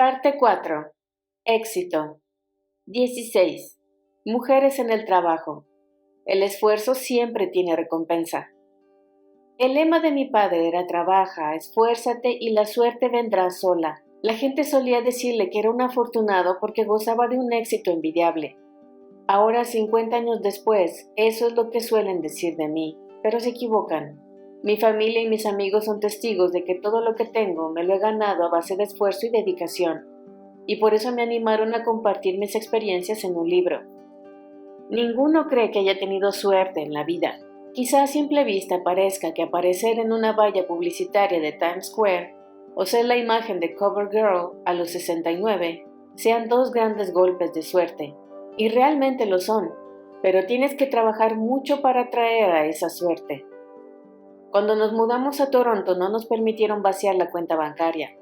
Parte 4. Éxito. 16. Mujeres en el trabajo. El esfuerzo siempre tiene recompensa. El lema de mi padre era trabaja, esfuérzate y la suerte vendrá sola. La gente solía decirle que era un afortunado porque gozaba de un éxito envidiable. Ahora, 50 años después, eso es lo que suelen decir de mí, pero se equivocan. Mi familia y mis amigos son testigos de que todo lo que tengo me lo he ganado a base de esfuerzo y dedicación, y por eso me animaron a compartir mis experiencias en un libro. Ninguno cree que haya tenido suerte en la vida. Quizá a simple vista parezca que aparecer en una valla publicitaria de Times Square o ser la imagen de Cover Girl a los 69 sean dos grandes golpes de suerte, y realmente lo son, pero tienes que trabajar mucho para atraer a esa suerte. Cuando nos mudamos a Toronto no nos permitieron vaciar la cuenta bancaria,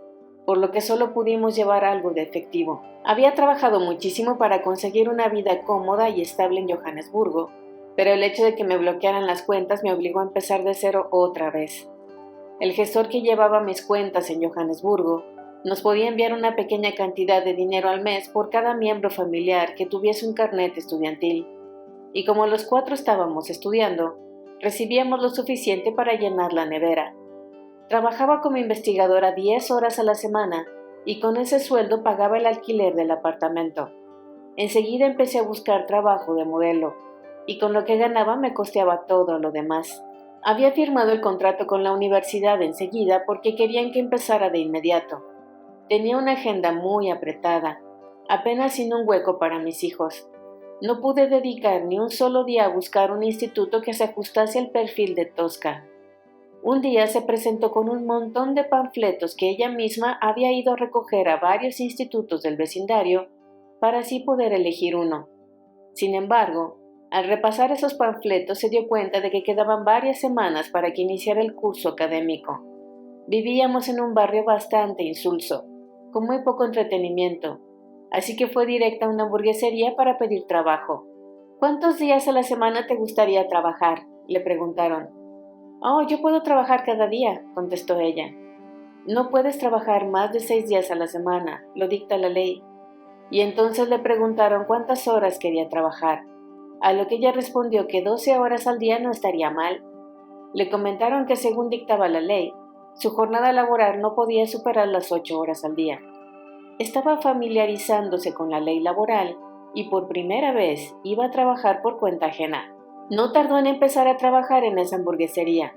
por lo que solo pudimos llevar algo de efectivo. Había trabajado muchísimo para conseguir una vida cómoda y estable en Johannesburgo, pero el hecho de que me bloquearan las cuentas me obligó a empezar de cero otra vez. El gestor que llevaba mis cuentas en Johannesburgo nos podía enviar una pequeña cantidad de dinero al mes por cada miembro familiar que tuviese un carnet estudiantil, y como los 4 estábamos estudiando, recibíamos lo suficiente para llenar la nevera. Trabajaba como investigadora 10 horas a la semana y con ese sueldo pagaba el alquiler del apartamento. Enseguida empecé a buscar trabajo de modelo y con lo que ganaba me costeaba todo lo demás. Había firmado el contrato con la universidad enseguida porque querían que empezara de inmediato. Tenía una agenda muy apretada, apenas sin un hueco para mis hijos. No pude dedicar ni un solo día a buscar un instituto que se ajustase al perfil de Tosca. Un día se presentó con un montón de panfletos que ella misma había ido a recoger a varios institutos del vecindario para así poder elegir uno. Sin embargo, al repasar esos panfletos se dio cuenta de que quedaban varias semanas para que iniciara el curso académico. Vivíamos en un barrio bastante insulso, con muy poco entretenimiento, así que fue directa a una hamburguesería para pedir trabajo. ¿Cuántos días a la semana te gustaría trabajar?, le preguntaron. «Oh, yo puedo trabajar cada día», contestó ella. «No puedes trabajar más de 6 días a la semana, lo dicta la ley». Y entonces le preguntaron cuántas horas quería trabajar, a lo que ella respondió que 12 horas al día no estaría mal. Le comentaron que según dictaba la ley, su jornada laboral no podía superar las 8 horas al día. Estaba familiarizándose con la ley laboral y por primera vez iba a trabajar por cuenta ajena. No tardó en empezar a trabajar en esa hamburguesería.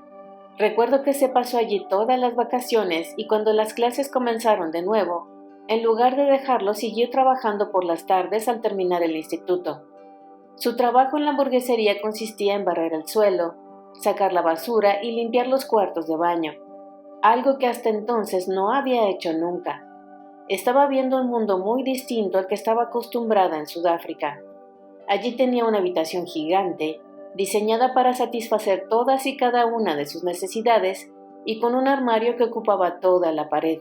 Recuerdo que se pasó allí todas las vacaciones y cuando las clases comenzaron de nuevo, en lugar de dejarlo, siguió trabajando por las tardes al terminar el instituto. Su trabajo en la hamburguesería consistía en barrer el suelo, sacar la basura y limpiar los cuartos de baño, algo que hasta entonces no había hecho nunca. Estaba viendo un mundo muy distinto al que estaba acostumbrada en Sudáfrica. Allí tenía una habitación gigante, diseñada para satisfacer todas y cada una de sus necesidades y con un armario que ocupaba toda la pared.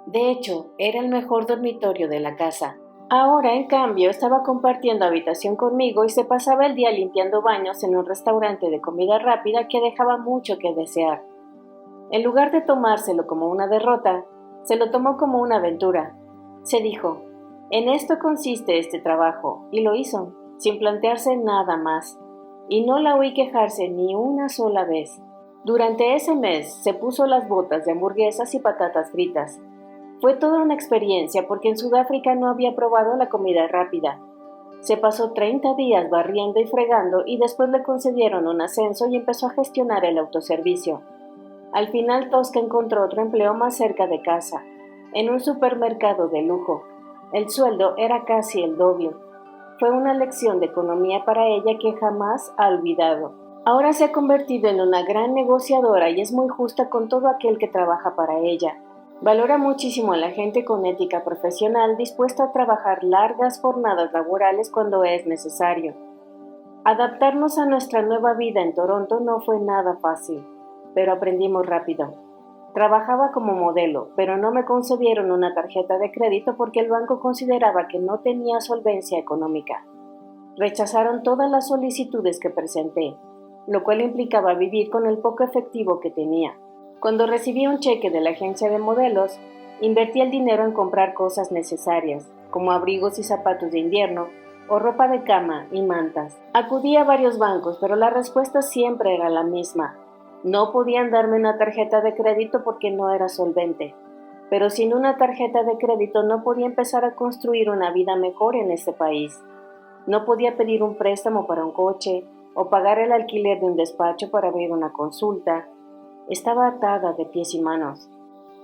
De hecho, era el mejor dormitorio de la casa. Ahora, en cambio, estaba compartiendo habitación conmigo y se pasaba el día limpiando baños en un restaurante de comida rápida que dejaba mucho que desear. En lugar de tomárselo como una derrota, se lo tomó como una aventura. Se dijo, en esto consiste este trabajo, y lo hizo, sin plantearse nada más. Y no la oí quejarse ni una sola vez. Durante ese mes se puso las botas de hamburguesas y patatas fritas. Fue toda una experiencia porque en Sudáfrica no había probado la comida rápida. Se pasó 30 días barriendo y fregando y después le concedieron un ascenso y empezó a gestionar el autoservicio. Al final Tosca encontró otro empleo más cerca de casa, en un supermercado de lujo. El sueldo era casi el doble. Fue una lección de economía para ella que jamás ha olvidado. Ahora se ha convertido en una gran negociadora y es muy justa con todo aquel que trabaja para ella. Valora muchísimo a la gente con ética profesional dispuesta a trabajar largas jornadas laborales cuando es necesario. Adaptarnos a nuestra nueva vida en Toronto no fue nada fácil, pero aprendimos rápido. Trabajaba como modelo, pero no me concedieron una tarjeta de crédito porque el banco consideraba que no tenía solvencia económica. Rechazaron todas las solicitudes que presenté, lo cual implicaba vivir con el poco efectivo que tenía. Cuando recibí un cheque de la agencia de modelos, Invertía el dinero en comprar cosas necesarias, como abrigos y zapatos de invierno, o ropa de cama y mantas. Acudí a varios bancos, pero la respuesta siempre era la misma. No podían darme una tarjeta de crédito porque no era solvente. Pero sin una tarjeta de crédito no podía empezar a construir una vida mejor en este país. No podía pedir un préstamo para un coche o pagar el alquiler de un despacho para abrir una consulta. Estaba atada de pies y manos.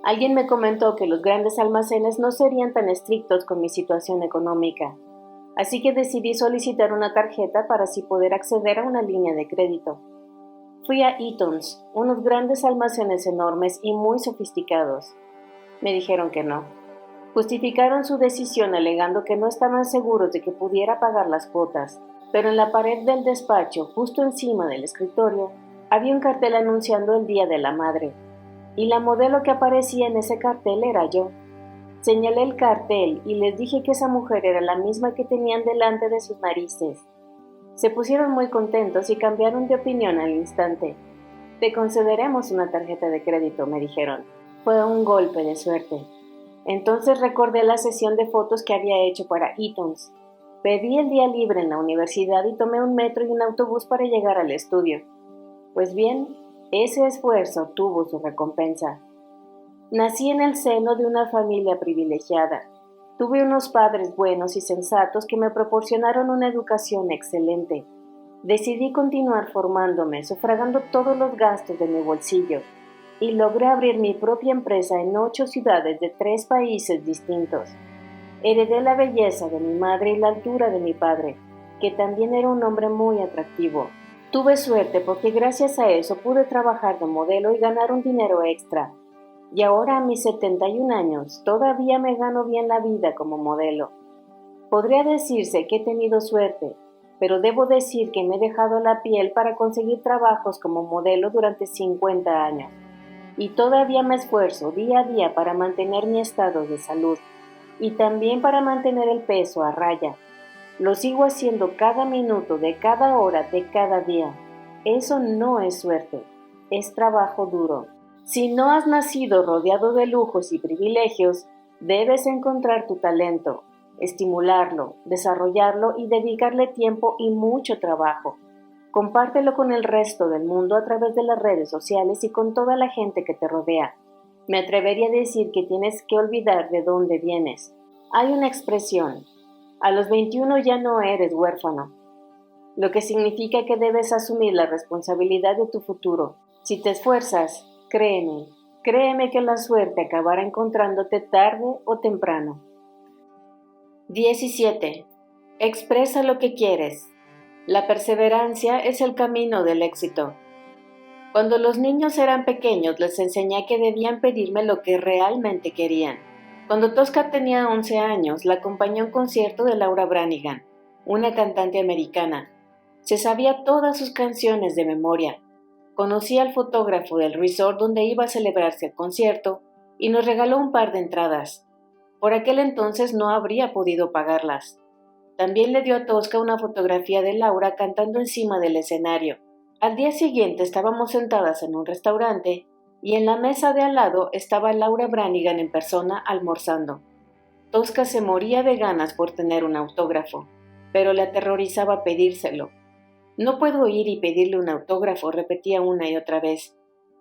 Alguien me comentó que los grandes almacenes no serían tan estrictos con mi situación económica, así que decidí solicitar una tarjeta para así poder acceder a una línea de crédito. Fui a Eaton's, unos grandes almacenes enormes y muy sofisticados. Me dijeron que no. Justificaron su decisión alegando que no estaban seguros de que pudiera pagar las cuotas, pero en la pared del despacho, justo encima del escritorio, había un cartel anunciando el Día de la Madre, y la modelo que aparecía en ese cartel era yo. Señalé el cartel y les dije que esa mujer era la misma que tenían delante de sus narices. Se pusieron muy contentos y cambiaron de opinión al instante. Te concederemos una tarjeta de crédito, me dijeron. Fue un golpe de suerte. Entonces recordé la sesión de fotos que había hecho para Eaton's. Pedí el día libre en la universidad y tomé un metro y un autobús para llegar al estudio. Pues bien, ese esfuerzo tuvo su recompensa. Nací en el seno de una familia privilegiada. Tuve unos padres buenos y sensatos que me proporcionaron una educación excelente. Decidí continuar formándome, sufragando todos los gastos de mi bolsillo, y logré abrir mi propia empresa en 8 ciudades de 3 países distintos. Heredé la belleza de mi madre y la altura de mi padre, que también era un hombre muy atractivo. Tuve suerte porque gracias a eso pude trabajar de modelo y ganar un dinero extra. Y ahora a mis 71 años todavía me gano bien la vida como modelo. Podría decirse que he tenido suerte, pero debo decir que me he dejado la piel para conseguir trabajos como modelo durante 50 años. Y todavía me esfuerzo día a día para mantener mi estado de salud y también para mantener el peso a raya. Lo sigo haciendo cada minuto de cada hora de cada día. Eso no es suerte, es trabajo duro. Si no has nacido rodeado de lujos y privilegios, debes encontrar tu talento, estimularlo, desarrollarlo y dedicarle tiempo y mucho trabajo. Compártelo con el resto del mundo a través de las redes sociales y con toda la gente que te rodea. Me atrevería a decir que tienes que olvidar de dónde vienes. Hay una expresión: a los 21 ya no eres huérfano, lo que significa que debes asumir la responsabilidad de tu futuro. Si te esfuerzas, créeme que la suerte acabará encontrándote tarde o temprano. 17. Expresa lo que quieres. La perseverancia es el camino del éxito. Cuando los niños eran pequeños les enseñé que debían pedirme lo que realmente querían. Cuando Tosca tenía 11 años, la acompañé a un concierto de Laura Branigan, una cantante americana. Se sabía todas sus canciones de memoria. Conocí al fotógrafo del resort donde iba a celebrarse el concierto y nos regaló un par de entradas. Por aquel entonces no habría podido pagarlas. También le dio a Tosca una fotografía de Laura cantando encima del escenario. Al día siguiente estábamos sentadas en un restaurante y en la mesa de al lado estaba Laura Branigan en persona almorzando. Tosca se moría de ganas por tener un autógrafo, pero le aterrorizaba pedírselo. No puedo ir y pedirle un autógrafo, repetía una y otra vez.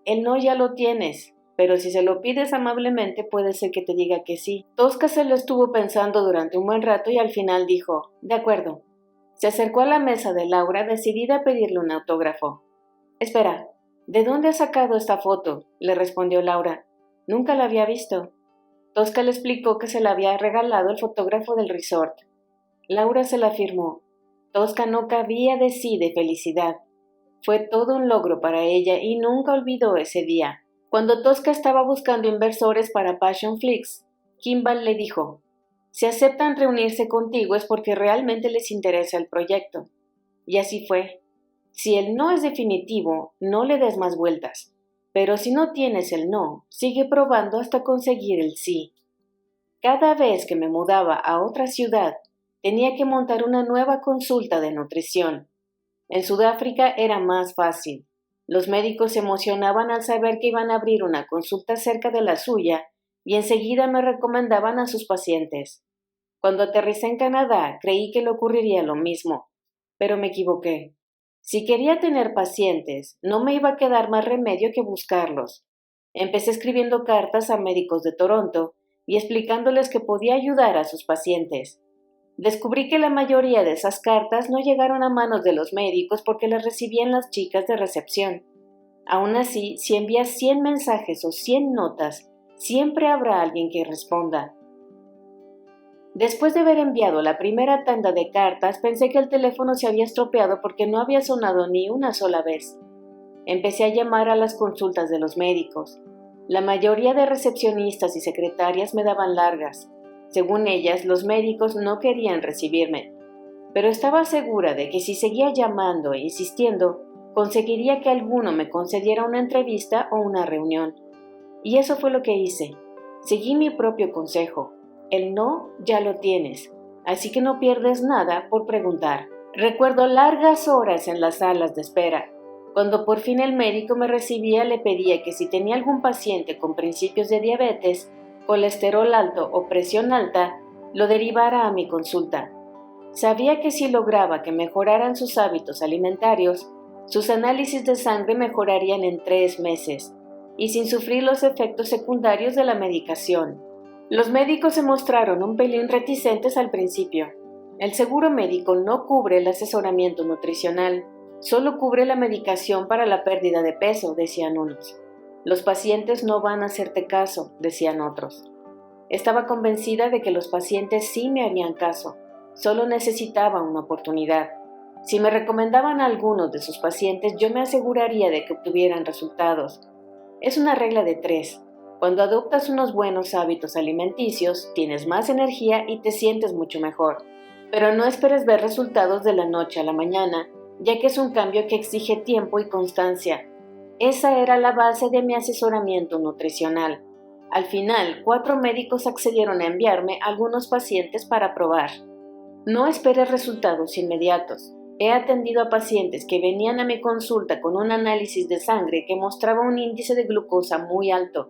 El no ya lo tienes, pero si se lo pides amablemente puede ser que te diga que sí. Tosca se lo estuvo pensando durante un buen rato y al final dijo, de acuerdo. Se acercó a la mesa de Laura decidida a pedirle un autógrafo. Espera, ¿de dónde has sacado esta foto?, le respondió Laura. Nunca la había visto. Tosca le explicó que se la había regalado el fotógrafo del resort. Laura se la firmó. Tosca no cabía de sí de felicidad. Fue todo un logro para ella y nunca olvidó ese día. Cuando Tosca estaba buscando inversores para Passionflix, Kimball le dijo, si aceptan reunirse contigo es porque realmente les interesa el proyecto. Y así fue. Si el no es definitivo, no le des más vueltas. Pero si no tienes el no, sigue probando hasta conseguir el sí. Cada vez que me mudaba a otra ciudad, tenía que montar una nueva consulta de nutrición. En Sudáfrica era más fácil. Los médicos se emocionaban al saber que iban a abrir una consulta cerca de la suya y enseguida me recomendaban a sus pacientes. Cuando aterricé en Canadá, creí que le ocurriría lo mismo, pero me equivoqué. Si quería tener pacientes, no me iba a quedar más remedio que buscarlos. Empecé escribiendo cartas a médicos de Toronto y explicándoles que podía ayudar a sus pacientes. Descubrí que la mayoría de esas cartas no llegaron a manos de los médicos porque las recibían las chicas de recepción. Aún así, si envías 100 mensajes o 100 notas, siempre habrá alguien que responda. Después de haber enviado la primera tanda de cartas, pensé que el teléfono se había estropeado porque no había sonado ni una sola vez. Empecé a llamar a las consultas de los médicos. La mayoría de recepcionistas y secretarias me daban largas. Según ellas, los médicos no querían recibirme. Pero estaba segura de que si seguía llamando e insistiendo, conseguiría que alguno me concediera una entrevista o una reunión. Y eso fue lo que hice. Seguí mi propio consejo. El no ya lo tienes, así que no pierdes nada por preguntar. Recuerdo largas horas en las salas de espera. Cuando por fin el médico me recibía, le pedía que si tenía algún paciente con principios de diabetes, colesterol alto o presión alta, lo derivara a mi consulta. Sabía que si lograba que mejoraran sus hábitos alimentarios, sus análisis de sangre mejorarían en 3 meses, y sin sufrir los efectos secundarios de la medicación. Los médicos se mostraron un pelín reticentes al principio. El seguro médico no cubre el asesoramiento nutricional, solo cubre la medicación para la pérdida de peso, decían unos. Los pacientes no van a hacerte caso, decían otros. Estaba convencida de que los pacientes sí me harían caso, solo necesitaba una oportunidad. Si me recomendaban a algunos de sus pacientes, yo me aseguraría de que obtuvieran resultados. Es una regla de 3. Cuando adoptas unos buenos hábitos alimenticios, tienes más energía y te sientes mucho mejor. Pero no esperes ver resultados de la noche a la mañana, ya que es un cambio que exige tiempo y constancia. Esa era la base de mi asesoramiento nutricional. Al final, 4 médicos accedieron a enviarme a algunos pacientes para probar. No esperes resultados inmediatos. He atendido a pacientes que venían a mi consulta con un análisis de sangre que mostraba un índice de glucosa muy alto.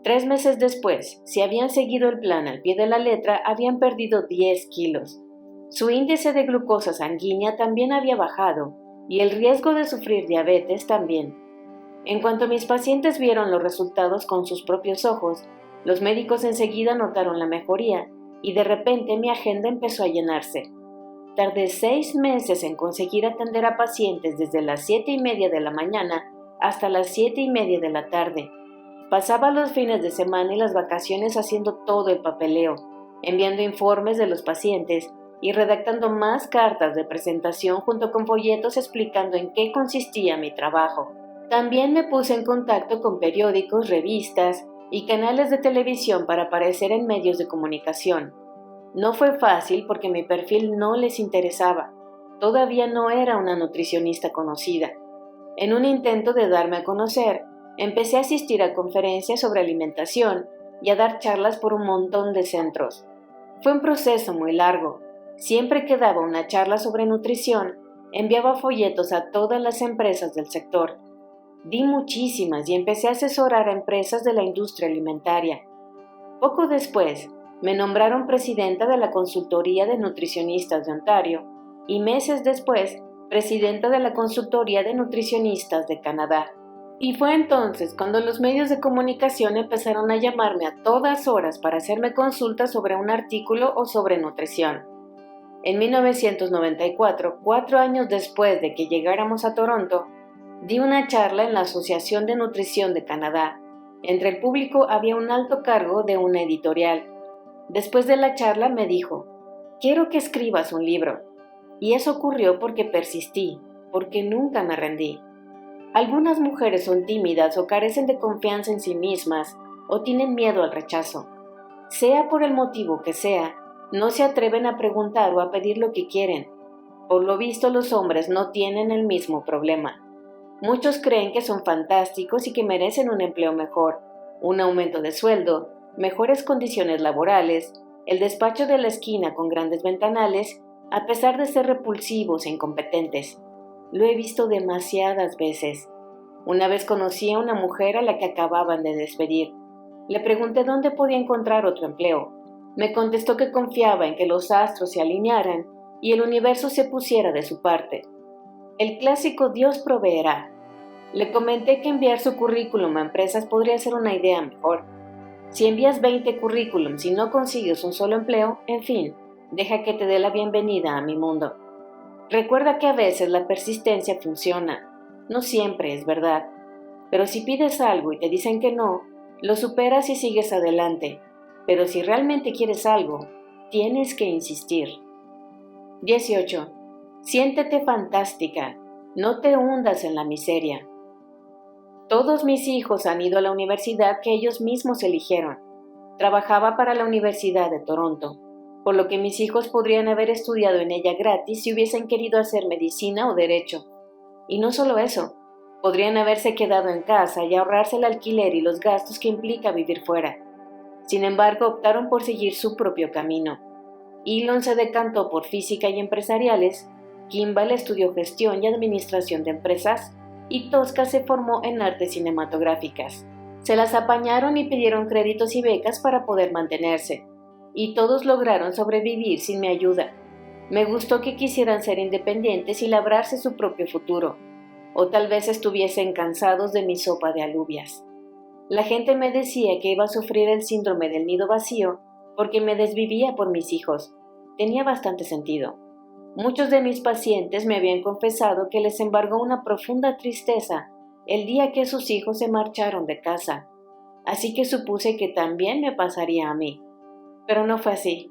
3 meses después, si habían seguido el plan al pie de la letra, habían perdido 10 kilos. Su índice de glucosa sanguínea también había bajado y el riesgo de sufrir diabetes también. En cuanto mis pacientes vieron los resultados con sus propios ojos, los médicos enseguida notaron la mejoría y de repente mi agenda empezó a llenarse. Tardé 6 meses en conseguir atender a pacientes desde las 7:30 de la mañana hasta las 7:30 de la tarde. Pasaba los fines de semana y las vacaciones haciendo todo el papeleo, enviando informes de los pacientes y redactando más cartas de presentación junto con folletos explicando en qué consistía mi trabajo. También me puse en contacto con periódicos, revistas y canales de televisión para aparecer en medios de comunicación. No fue fácil porque mi perfil no les interesaba. Todavía no era una nutricionista conocida. En un intento de darme a conocer, empecé a asistir a conferencias sobre alimentación y a dar charlas por un montón de centros. Fue un proceso muy largo. Siempre que daba una charla sobre nutrición, enviaba folletos a todas las empresas del sector. Di muchísimas y empecé a asesorar a empresas de la industria alimentaria. Poco después, me nombraron presidenta de la Consultoría de Nutricionistas de Ontario y meses después, presidenta de la Consultoría de Nutricionistas de Canadá. Y fue entonces cuando los medios de comunicación empezaron a llamarme a todas horas para hacerme consultas sobre un artículo o sobre nutrición. En 1994, 4 años después de que llegáramos a Toronto, di una charla en la Asociación de Nutrición de Canadá. Entre el público había un alto cargo de una editorial. Después de la charla me dijo, «Quiero que escribas un libro». Y eso ocurrió porque persistí, porque nunca me rendí. Algunas mujeres son tímidas o carecen de confianza en sí mismas o tienen miedo al rechazo. Sea por el motivo que sea, no se atreven a preguntar o a pedir lo que quieren. Por lo visto, los hombres no tienen el mismo problema. Muchos creen que son fantásticos y que merecen un empleo mejor, un aumento de sueldo, mejores condiciones laborales, el despacho de la esquina con grandes ventanales, a pesar de ser repulsivos e incompetentes. Lo he visto demasiadas veces. Una vez conocí a una mujer a la que acababan de despedir. Le pregunté dónde podía encontrar otro empleo. Me contestó que confiaba en que los astros se alinearan y el universo se pusiera de su parte. El clásico Dios proveerá. Le comenté que enviar su currículum a empresas podría ser una idea mejor. Si envías 20 currículums y no consigues un solo empleo, en fin, deja que te dé la bienvenida a mi mundo. Recuerda que a veces la persistencia funciona. No siempre es verdad. Pero si pides algo y te dicen que no, lo superas y sigues adelante. Pero si realmente quieres algo, tienes que insistir. 18. Siéntete fantástica. No te hundas en la miseria. Todos mis hijos han ido a la universidad que ellos mismos eligieron. Trabajaba para la Universidad de Toronto, por lo que mis hijos podrían haber estudiado en ella gratis si hubiesen querido hacer medicina o derecho. Y no solo eso, podrían haberse quedado en casa y ahorrarse el alquiler y los gastos que implica vivir fuera. Sin embargo, optaron por seguir su propio camino. Elon se decantó por física y empresariales, Kimball estudió gestión y administración de empresas, y Tosca se formó en artes cinematográficas. Se las apañaron y pidieron créditos y becas para poder mantenerse, y todos lograron sobrevivir sin mi ayuda. Me gustó que quisieran ser independientes y labrarse su propio futuro, o tal vez estuviesen cansados de mi sopa de alubias. La gente me decía que iba a sufrir el síndrome del nido vacío porque me desvivía por mis hijos. Tenía bastante sentido. Muchos de mis pacientes me habían confesado que les embargó una profunda tristeza el día que sus hijos se marcharon de casa, así que supuse que también me pasaría a mí. Pero no fue así.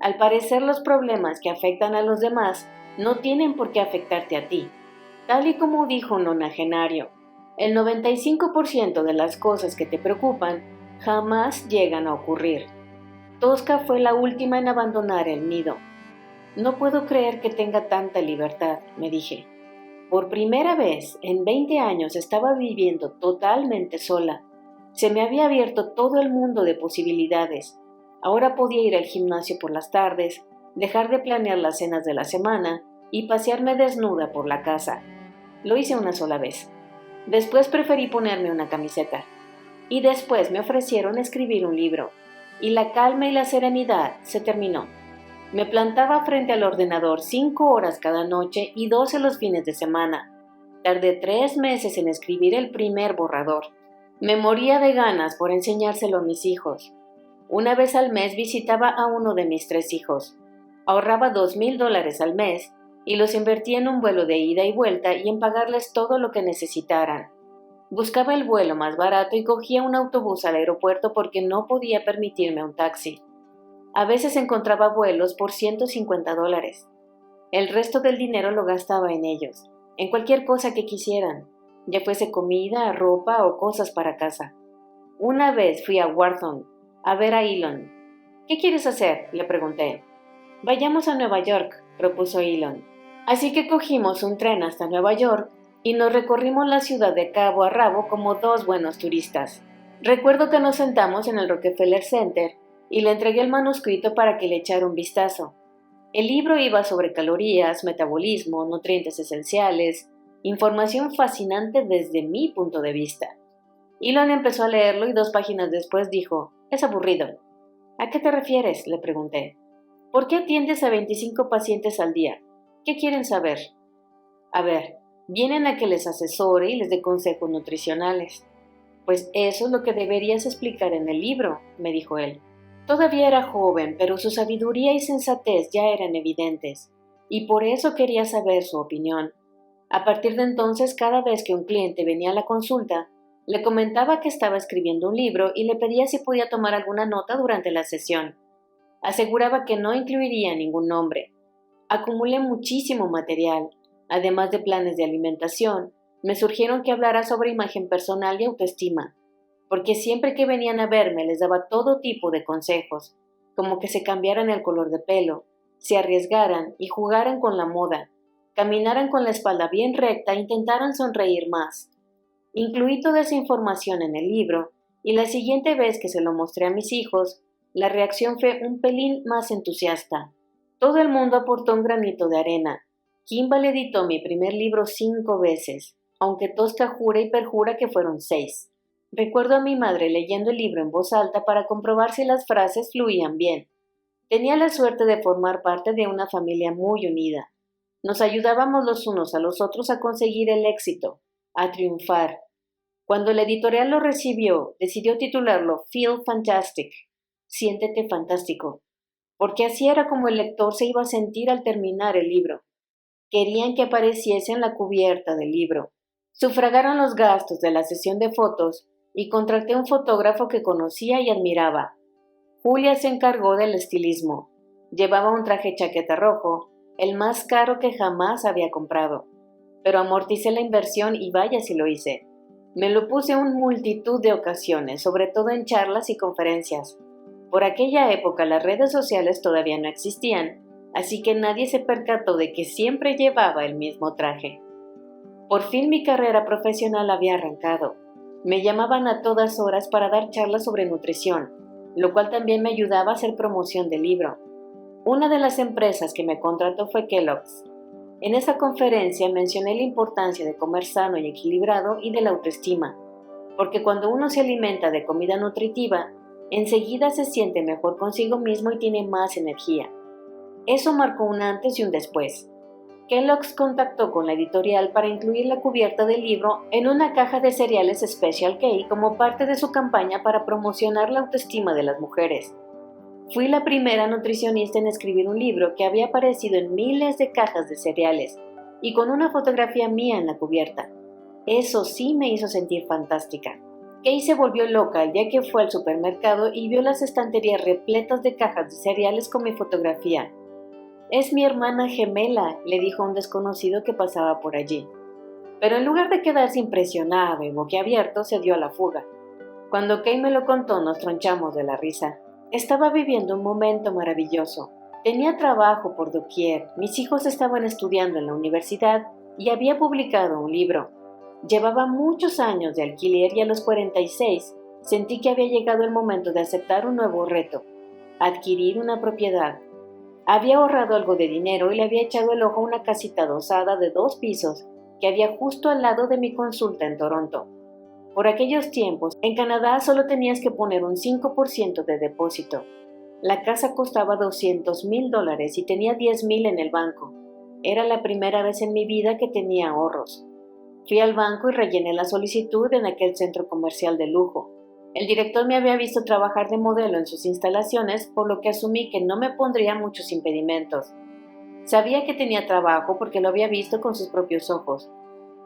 Al parecer, los problemas que afectan a los demás no tienen por qué afectarte a ti. Tal y como dijo un nonagenario, el 95% de las cosas que te preocupan jamás llegan a ocurrir. Tosca fue la última en abandonar el nido. No puedo creer que tenga tanta libertad, me dije. Por primera vez en 20 años estaba viviendo totalmente sola. Se me había abierto todo el mundo de posibilidades. Ahora podía ir al gimnasio por las tardes, dejar de planear las cenas de la semana y pasearme desnuda por la casa. Lo hice una sola vez. Después preferí ponerme una camiseta. Y después me ofrecieron escribir un libro. Y la calma y la serenidad se terminó. Me plantaba frente al ordenador 5 horas cada noche y 12 los fines de semana. Tardé 3 meses en escribir el primer borrador. Me moría de ganas por enseñárselo a mis hijos. Una vez al mes visitaba a uno de mis 3 hijos. Ahorraba $2,000 al mes y los invertía en un vuelo de ida y vuelta y en pagarles todo lo que necesitaran. Buscaba el vuelo más barato y cogía un autobús al aeropuerto porque no podía permitirme un taxi. A veces encontraba vuelos por $150. El resto del dinero lo gastaba en ellos, en cualquier cosa que quisieran, ya fuese comida, ropa o cosas para casa. Una vez fui a Wharton a ver a Elon. ¿Qué quieres hacer?, le pregunté. Vayamos a Nueva York, propuso Elon. Así que cogimos un tren hasta Nueva York y nos recorrimos la ciudad de cabo a rabo como 2 buenos turistas. Recuerdo que nos sentamos en el Rockefeller Center y le entregué el manuscrito para que le echara un vistazo. El libro iba sobre calorías, metabolismo, nutrientes esenciales, información fascinante desde mi punto de vista. Elon empezó a leerlo y 2 páginas después dijo, «Es aburrido». «¿A qué te refieres?», le pregunté. «¿Por qué atiendes a 25 pacientes al día? ¿Qué quieren saber?» «A ver, vienen a que les asesore y les dé consejos nutricionales». «Pues eso es lo que deberías explicar en el libro», me dijo él. Todavía era joven, pero su sabiduría y sensatez ya eran evidentes, y por eso quería saber su opinión. A partir de entonces, cada vez que un cliente venía a la consulta, le comentaba que estaba escribiendo un libro y le pedía si podía tomar alguna nota durante la sesión. Aseguraba que no incluiría ningún nombre. Acumulé muchísimo material, además de planes de alimentación. Me surgieron que hablara sobre imagen personal y autoestima, porque siempre que venían a verme les daba todo tipo de consejos, como que se cambiaran el color de pelo, se arriesgaran y jugaran con la moda, caminaran con la espalda bien recta e intentaran sonreír más. Incluí toda esa información en el libro y la siguiente vez que se lo mostré a mis hijos, la reacción fue un pelín más entusiasta. Todo el mundo aportó un granito de arena. Kimball editó mi primer libro 5 veces, aunque Tosca jura y perjura que fueron 6. Recuerdo a mi madre leyendo el libro en voz alta para comprobar si las frases fluían bien. Tenía la suerte de formar parte de una familia muy unida. Nos ayudábamos los unos a los otros a conseguir el éxito, a triunfar. Cuando la editorial lo recibió, decidió titularlo Feel Fantastic, Siéntete fantástico, porque así era como el lector se iba a sentir al terminar el libro. Querían que apareciese en la cubierta del libro. Sufragaron los gastos de la sesión de fotos y contraté un fotógrafo que conocía y admiraba. Julia se encargó del estilismo. Llevaba un traje chaqueta rojo, el más caro que jamás había comprado. Pero amorticé la inversión y vaya si lo hice. Me lo puse en multitud de ocasiones, sobre todo en charlas y conferencias. Por aquella época las redes sociales todavía no existían, así que nadie se percató de que siempre llevaba el mismo traje. Por fin mi carrera profesional había arrancado. Me llamaban a todas horas para dar charlas sobre nutrición, lo cual también me ayudaba a hacer promoción del libro. Una de las empresas que me contrató fue Kellogg's. En esa conferencia mencioné la importancia de comer sano y equilibrado y de la autoestima, porque cuando uno se alimenta de comida nutritiva, enseguida se siente mejor consigo mismo y tiene más energía. Eso marcó un antes y un después. Kellogg's contactó con la editorial para incluir la cubierta del libro en una caja de cereales Special K como parte de su campaña para promocionar la autoestima de las mujeres. Fui la primera nutricionista en escribir un libro que había aparecido en miles de cajas de cereales y con una fotografía mía en la cubierta. Eso sí me hizo sentir fantástica. Kay se volvió loca el día que fue al supermercado y vio las estanterías repletas de cajas de cereales con mi fotografía. «Es mi hermana gemela», le dijo a un desconocido que pasaba por allí. Pero en lugar de quedarse impresionado y boquiabierto, se dio a la fuga. Cuando Kay me lo contó, nos tronchamos de la risa. Estaba viviendo un momento maravilloso. Tenía trabajo por doquier, mis hijos estaban estudiando en la universidad y había publicado un libro. Llevaba muchos años de alquiler y a los 46 sentí que había llegado el momento de aceptar un nuevo reto, adquirir una propiedad. Había ahorrado algo de dinero y le había echado el ojo a una casita adosada de 2 pisos que había justo al lado de mi consulta en Toronto. Por aquellos tiempos, en Canadá solo tenías que poner un 5% de depósito. La casa costaba $200,000 y tenía 10,000 en el banco. Era la primera vez en mi vida que tenía ahorros. Fui al banco y rellené la solicitud en aquel centro comercial de lujo. El director me había visto trabajar de modelo en sus instalaciones, por lo que asumí que no me pondría muchos impedimentos. Sabía que tenía trabajo porque lo había visto con sus propios ojos.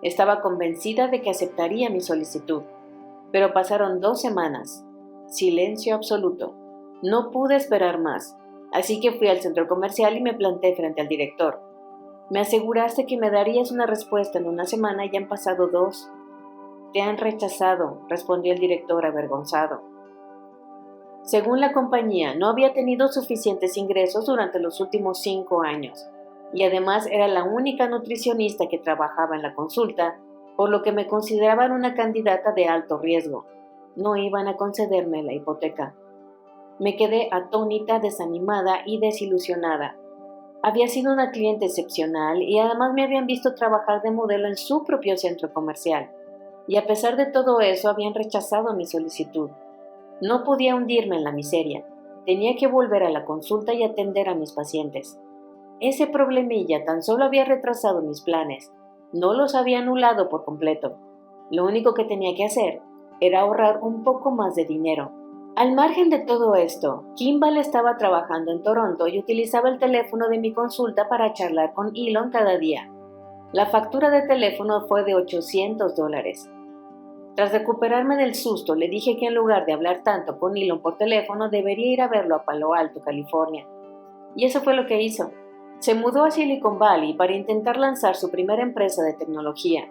Estaba convencida de que aceptaría mi solicitud. Pero pasaron 2 semanas. Silencio absoluto. No pude esperar más, así que fui al centro comercial y me planté frente al director. Me aseguraste que me darías una respuesta en una semana y ya han pasado 2. Te han rechazado, respondió el director avergonzado. Según la compañía, no había tenido suficientes ingresos durante los últimos 5 años, y además era la única nutricionista que trabajaba en la consulta, por lo que me consideraban una candidata de alto riesgo. No iban a concederme la hipoteca. Me quedé atónita, desanimada y desilusionada. Había sido una cliente excepcional y además me habían visto trabajar de modelo en su propio centro comercial. Y a pesar de todo eso habían rechazado mi solicitud. No podía hundirme en la miseria. Tenía que volver a la consulta y atender a mis pacientes. Ese problemilla tan solo había retrasado mis planes. No los había anulado por completo. Lo único que tenía que hacer era ahorrar un poco más de dinero. Al margen de todo esto, Kimball estaba trabajando en Toronto y utilizaba el teléfono de mi consulta para charlar con Elon cada día. La factura de teléfono fue de $800. Tras recuperarme del susto, le dije que en lugar de hablar tanto con Elon por teléfono, debería ir a verlo a Palo Alto, California. Y eso fue lo que hizo. Se mudó a Silicon Valley para intentar lanzar su primera empresa de tecnología,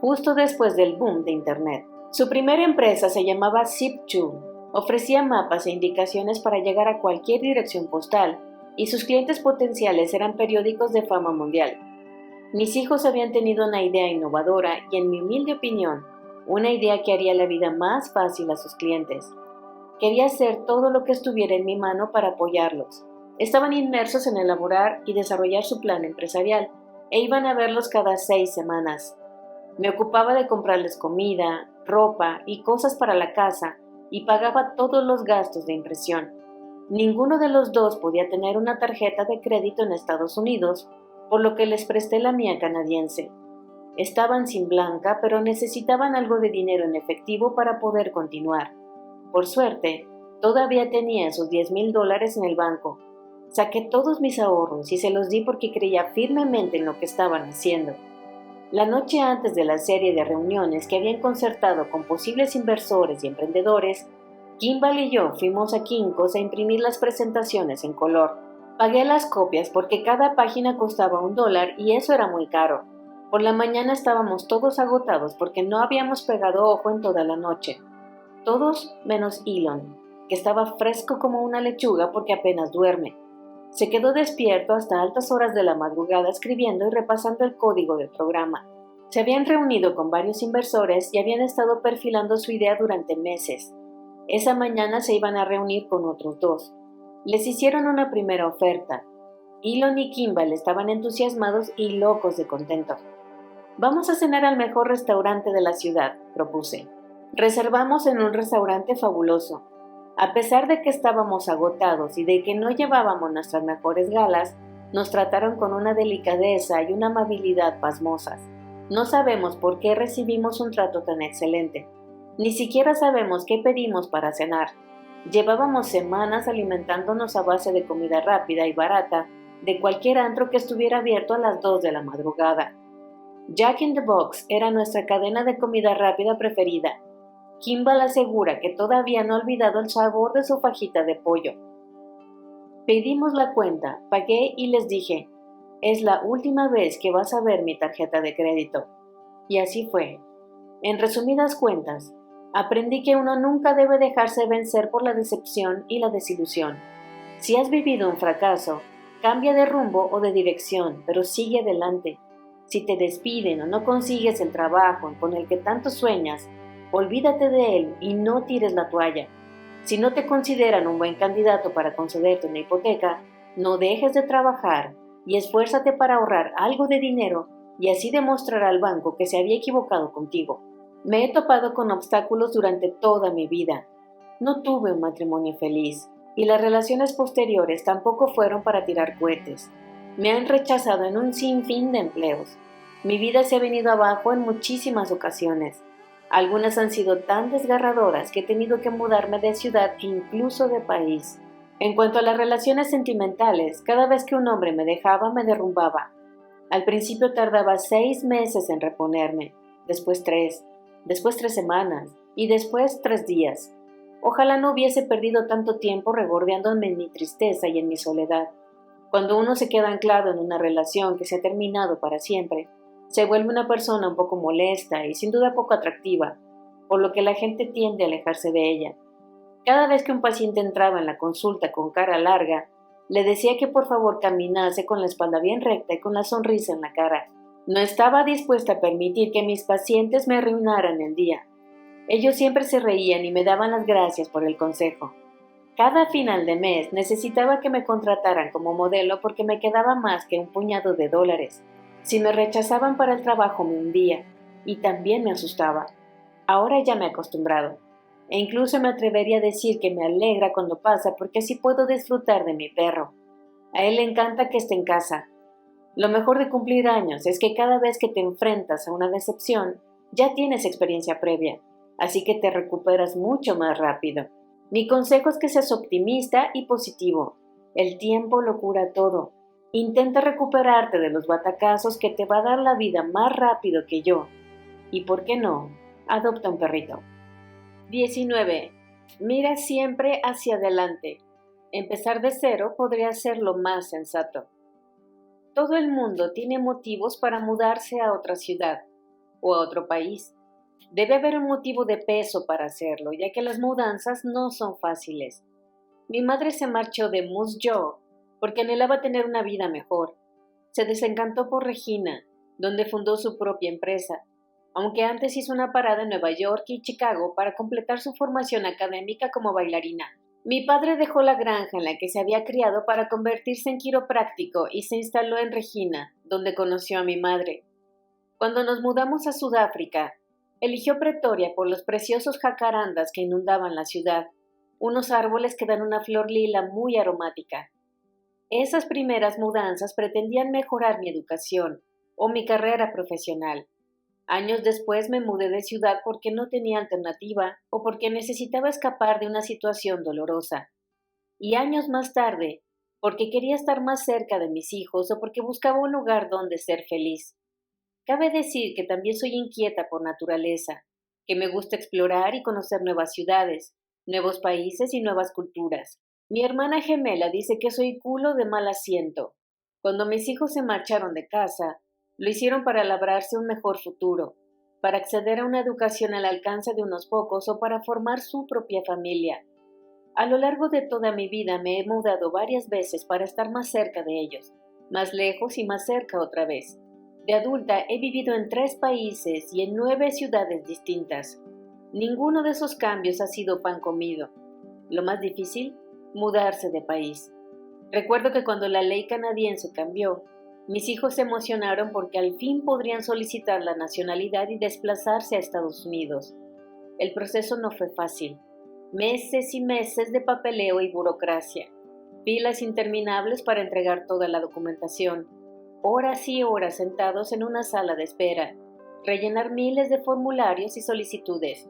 justo después del boom de Internet. Su primera empresa se llamaba Zip2. Ofrecía mapas e indicaciones para llegar a cualquier dirección postal, y sus clientes potenciales eran periódicos de fama mundial. Mis hijos habían tenido una idea innovadora y, en mi humilde opinión, una idea que haría la vida más fácil a sus clientes. Quería hacer todo lo que estuviera en mi mano para apoyarlos. Estaban inmersos en elaborar y desarrollar su plan empresarial e iban a verlos cada 6 semanas. Me ocupaba de comprarles comida, ropa y cosas para la casa y pagaba todos los gastos de impresión. Ninguno de los dos podía tener una tarjeta de crédito en Estados Unidos, por lo que les presté la mía canadiense. Estaban sin blanca, pero necesitaban algo de dinero en efectivo para poder continuar. Por suerte, todavía tenía esos $10,000 en el banco. Saqué todos mis ahorros y se los di porque creía firmemente en lo que estaban haciendo. La noche antes de la serie de reuniones que habían concertado con posibles inversores y emprendedores, Kimball y yo fuimos a Kinko's a imprimir las presentaciones en color. Pagué las copias porque cada página costaba $1 y eso era muy caro. Por la mañana estábamos todos agotados porque no habíamos pegado ojo en toda la noche. Todos menos Elon, que estaba fresco como una lechuga porque apenas duerme. Se quedó despierto hasta altas horas de la madrugada escribiendo y repasando el código del programa. Se habían reunido con varios inversores y habían estado perfilando su idea durante meses. Esa mañana se iban a reunir con otros dos. Les hicieron una primera oferta. Elon y Kimball estaban entusiasmados y locos de contento. «Vamos a cenar al mejor restaurante de la ciudad», propuse. Reservamos en un restaurante fabuloso. A pesar de que estábamos agotados y de que no llevábamos nuestras mejores galas, nos trataron con una delicadeza y una amabilidad pasmosas. No sabemos por qué recibimos un trato tan excelente. Ni siquiera sabemos qué pedimos para cenar. Llevábamos semanas alimentándonos a base de comida rápida y barata de cualquier antro que estuviera abierto a las 2 de la madrugada. Jack in the Box era nuestra cadena de comida rápida preferida. Kimball asegura que todavía no ha olvidado el sabor de su fajita de pollo. Pedimos la cuenta, pagué y les dije, «Es la última vez que vas a ver mi tarjeta de crédito». Y así fue. En resumidas cuentas, aprendí que uno nunca debe dejarse vencer por la decepción y la desilusión. Si has vivido un fracaso, cambia de rumbo o de dirección, pero sigue adelante. Si te despiden o no consigues el trabajo con el que tanto sueñas, olvídate de él y no tires la toalla. Si no te consideran un buen candidato para concederte una hipoteca, no dejes de trabajar y esfuérzate para ahorrar algo de dinero y así demostrar al banco que se había equivocado contigo. Me he topado con obstáculos durante toda mi vida. No tuve un matrimonio feliz y las relaciones posteriores tampoco fueron para tirar cohetes. Me han rechazado en un sinfín de empleos. Mi vida se ha venido abajo en muchísimas ocasiones. Algunas han sido tan desgarradoras que he tenido que mudarme de ciudad e incluso de país. En cuanto a las relaciones sentimentales, cada vez que un hombre me dejaba, me derrumbaba. Al principio tardaba 6 meses en reponerme, después 3, después 3 semanas y después 3 días. Ojalá no hubiese perdido tanto tiempo regordeándome en mi tristeza y en mi soledad. Cuando uno se queda anclado en una relación que se ha terminado para siempre, se vuelve una persona un poco molesta y sin duda poco atractiva, por lo que la gente tiende a alejarse de ella. Cada vez que un paciente entraba en la consulta con cara larga, le decía que por favor caminase con la espalda bien recta y con la sonrisa en la cara. No estaba dispuesta a permitir que mis pacientes me arruinaran el día. Ellos siempre se reían y me daban las gracias por el consejo. Cada final de mes necesitaba que me contrataran como modelo porque me quedaba más que un puñado de dólares. Si me rechazaban para el trabajo me hundía y también me asustaba. Ahora ya me he acostumbrado e incluso me atrevería a decir que me alegra cuando pasa porque así puedo disfrutar de mi perro. A él le encanta que esté en casa. Lo mejor de cumplir años es que cada vez que te enfrentas a una decepción ya tienes experiencia previa, así que te recuperas mucho más rápido. Mi consejo es que seas optimista y positivo. El tiempo lo cura todo. Intenta recuperarte de los batacazos que te va a dar la vida más rápido que yo. Y ¿por qué no? Adopta un perrito. 19. Mira siempre hacia adelante. Empezar de cero podría ser lo más sensato. Todo el mundo tiene motivos para mudarse a otra ciudad o a otro país. Debe haber un motivo de peso para hacerlo, ya que las mudanzas no son fáciles. Mi madre se marchó de Moose Jaw porque anhelaba tener una vida mejor. Se desencantó por Regina, donde fundó su propia empresa, aunque antes hizo una parada en Nueva York y Chicago para completar su formación académica como bailarina. Mi padre dejó la granja en la que se había criado para convertirse en quiropráctico y se instaló en Regina, donde conoció a mi madre. Cuando nos mudamos a Sudáfrica, Eligió Pretoria por los preciosos jacarandas que inundaban la ciudad, unos árboles que dan una flor lila muy aromática. Esas primeras mudanzas pretendían mejorar mi educación o mi carrera profesional. Años después me mudé de ciudad porque no tenía alternativa o porque necesitaba escapar de una situación dolorosa. Y años más tarde, porque quería estar más cerca de mis hijos o porque buscaba un lugar donde ser feliz. Cabe decir que también soy inquieta por naturaleza, que me gusta explorar y conocer nuevas ciudades, nuevos países y nuevas culturas. Mi hermana gemela dice que soy culo de mal asiento. Cuando mis hijos se marcharon de casa, lo hicieron para labrarse un mejor futuro, para acceder a una educación al alcance de unos pocos o para formar su propia familia. A lo largo de toda mi vida me he mudado varias veces para estar más cerca de ellos, más lejos y más cerca otra vez. De adulta he vivido en 3 países y en 9 ciudades distintas. Ninguno de esos cambios ha sido pan comido. Lo más difícil, mudarse de país. Recuerdo que cuando la ley canadiense cambió, mis hijos se emocionaron porque al fin podrían solicitar la nacionalidad y desplazarse a Estados Unidos. El proceso no fue fácil. Meses y meses de papeleo y burocracia. Filas interminables para entregar toda la documentación. Horas y horas sentados en una sala de espera. Rellenar miles de formularios y solicitudes.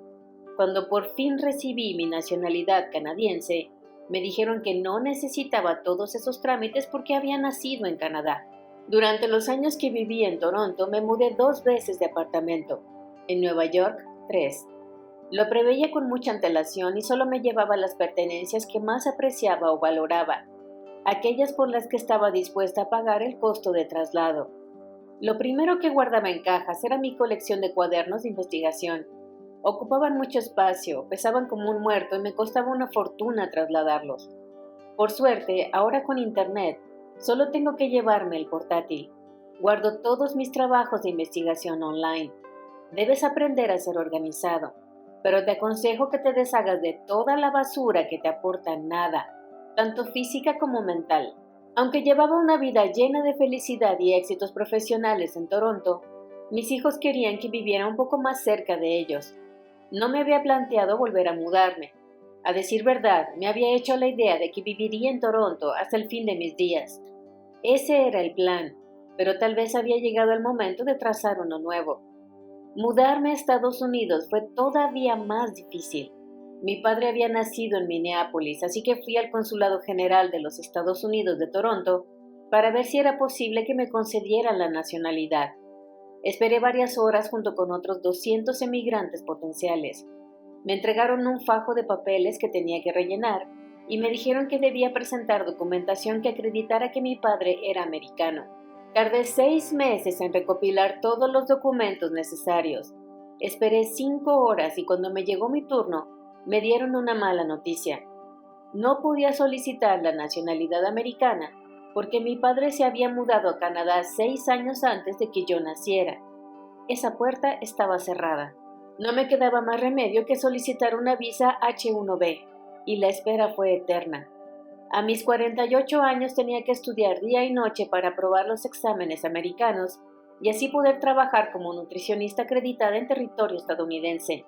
Cuando por fin recibí mi nacionalidad canadiense, me dijeron que no necesitaba todos esos trámites porque había nacido en Canadá. Durante los años que viví en Toronto me mudé 2 veces de apartamento. En Nueva York, 3. Lo preveía con mucha antelación y solo me llevaba las pertenencias que más apreciaba o valoraba, aquellas por las que estaba dispuesta a pagar el costo de traslado. Lo primero que guardaba en cajas era mi colección de cuadernos de investigación. Ocupaban mucho espacio, pesaban como un muerto y me costaba una fortuna trasladarlos. Por suerte, ahora con internet, solo tengo que llevarme el portátil. Guardo todos mis trabajos de investigación online. Debes aprender a ser organizado, pero te aconsejo que te deshagas de toda la basura que te aporta nada, tanto física como mental. Aunque llevaba una vida llena de felicidad y éxitos profesionales en Toronto, mis hijos querían que viviera un poco más cerca de ellos. No me había planteado volver a mudarme. A decir verdad, me había hecho la idea de que viviría en Toronto hasta el fin de mis días. Ese era el plan, pero tal vez había llegado el momento de trazar uno nuevo. Mudarme a Estados Unidos fue todavía más difícil. Mi padre había nacido en Minneapolis, así que fui al Consulado General de los Estados Unidos de Toronto para ver si era posible que me concedieran la nacionalidad. Esperé varias horas junto con otros 200 emigrantes potenciales. Me entregaron un fajo de papeles que tenía que rellenar y me dijeron que debía presentar documentación que acreditara que mi padre era americano. Tardé 6 meses en recopilar todos los documentos necesarios. Esperé 5 horas y cuando me llegó mi turno, me dieron una mala noticia. No podía solicitar la nacionalidad americana porque mi padre se había mudado a Canadá 6 años antes de que yo naciera. Esa puerta estaba cerrada. No me quedaba más remedio que solicitar una visa H1B, y la espera fue eterna. A mis 48 años tenía que estudiar día y noche para aprobar los exámenes americanos y así poder trabajar como nutricionista acreditada en territorio estadounidense.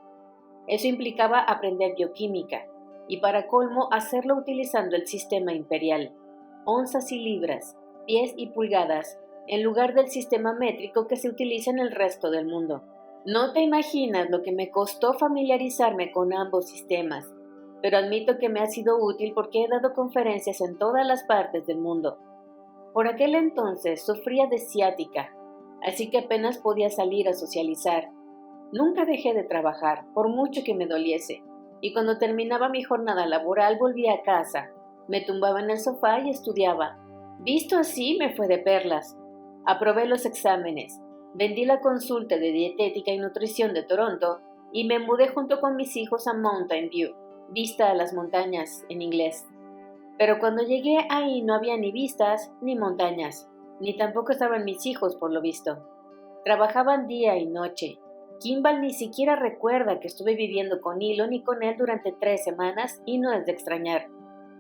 Eso implicaba aprender bioquímica y para colmo hacerlo utilizando el sistema imperial. Onzas y libras, pies y pulgadas, en lugar del sistema métrico que se utiliza en el resto del mundo. No te imaginas lo que me costó familiarizarme con ambos sistemas, pero admito que me ha sido útil porque he dado conferencias en todas las partes del mundo. Por aquel entonces sufría de ciática, así que apenas podía salir a socializar. Nunca dejé de trabajar, por mucho que me doliese, y cuando terminaba mi jornada laboral volvía a casa. Me tumbaba en el sofá y estudiaba. Visto así, me fue de perlas. Aprobé los exámenes, vendí la consulta de dietética y nutrición de Toronto y me mudé junto con mis hijos a Mountain View, vista a las montañas en inglés. Pero cuando llegué ahí no había ni vistas ni montañas, ni tampoco estaban mis hijos por lo visto. Trabajaban día y noche. Kimball ni siquiera recuerda que estuve viviendo con Hilo ni con él durante 3 semanas y no es de extrañar.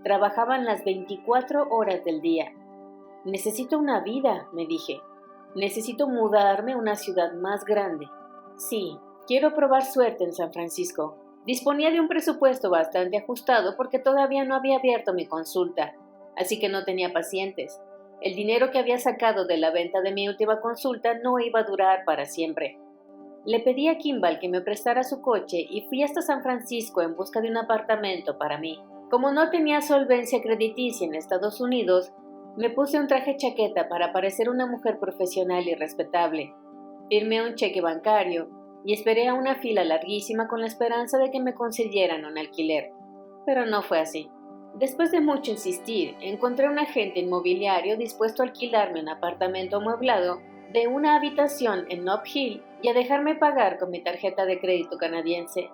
Trabajaban las 24 horas del día. Necesito una vida, me dije. Necesito mudarme a una ciudad más grande. Sí, Quiero probar suerte en San Francisco. Disponía de un presupuesto bastante ajustado porque todavía no había abierto mi consulta, así que no tenía pacientes. El dinero que había sacado de la venta de mi última consulta no iba a durar para siempre. Le pedí a Kimball que me prestara su coche y fui hasta San Francisco en busca de un apartamento para mí. Como no tenía solvencia crediticia en Estados Unidos, me puse un traje chaqueta para parecer una mujer profesional y respetable. Firmé un cheque bancario y esperé a una fila larguísima con la esperanza de que me concedieran un alquiler. Pero no fue así. Después de mucho insistir, encontré un agente inmobiliario dispuesto a alquilarme un apartamento amueblado de una habitación en Nob Hill y a dejarme pagar con mi tarjeta de crédito canadiense.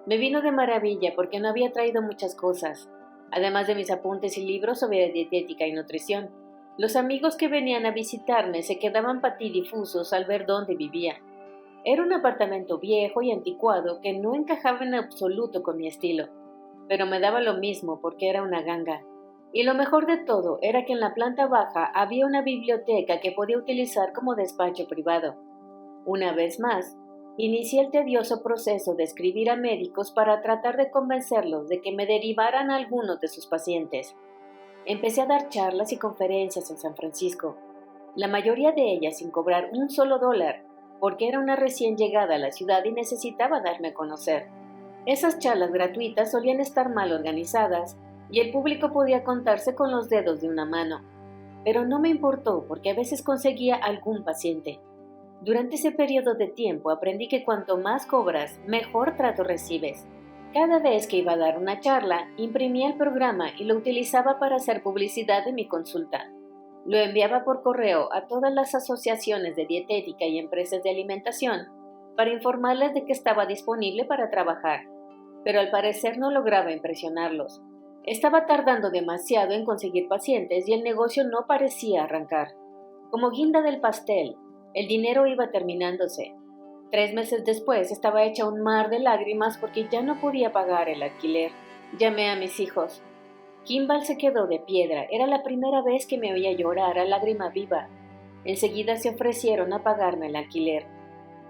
Me vino de maravilla porque no había traído muchas cosas, además de mis apuntes y libros sobre dietética y nutrición. Los amigos que venían a visitarme se quedaban patidifusos al ver dónde vivía. Era un apartamento viejo y anticuado que no encajaba en absoluto con mi estilo, pero me daba lo mismo porque era una ganga. Y lo mejor de todo era que en la planta baja había una biblioteca que podía utilizar como despacho privado. Una vez más, inicié el tedioso proceso de escribir a médicos para tratar de convencerlos de que me derivaran a algunos de sus pacientes. Empecé a dar charlas y conferencias en San Francisco, la mayoría de ellas sin cobrar un solo dólar, porque era una recién llegada a la ciudad y necesitaba darme a conocer. Esas charlas gratuitas solían estar mal organizadas y el público podía contarse con los dedos de una mano. Pero no me importó porque a veces conseguía algún paciente. Durante ese periodo de tiempo aprendí que cuanto más cobras, mejor trato recibes. Cada vez que iba a dar una charla, imprimía el programa y lo utilizaba para hacer publicidad de mi consulta. Lo enviaba por correo a todas las asociaciones de dietética y empresas de alimentación para informarles de que estaba disponible para trabajar, pero al parecer no lograba impresionarlos. Estaba tardando demasiado en conseguir pacientes y el negocio no parecía arrancar. Como guinda del pastel, el dinero iba terminándose. 3 meses después estaba hecha un mar de lágrimas porque ya no podía pagar el alquiler. Llamé a mis hijos. Kimball se quedó de piedra. Era la primera vez que me oía llorar a lágrima viva. Enseguida se ofrecieron a pagarme el alquiler.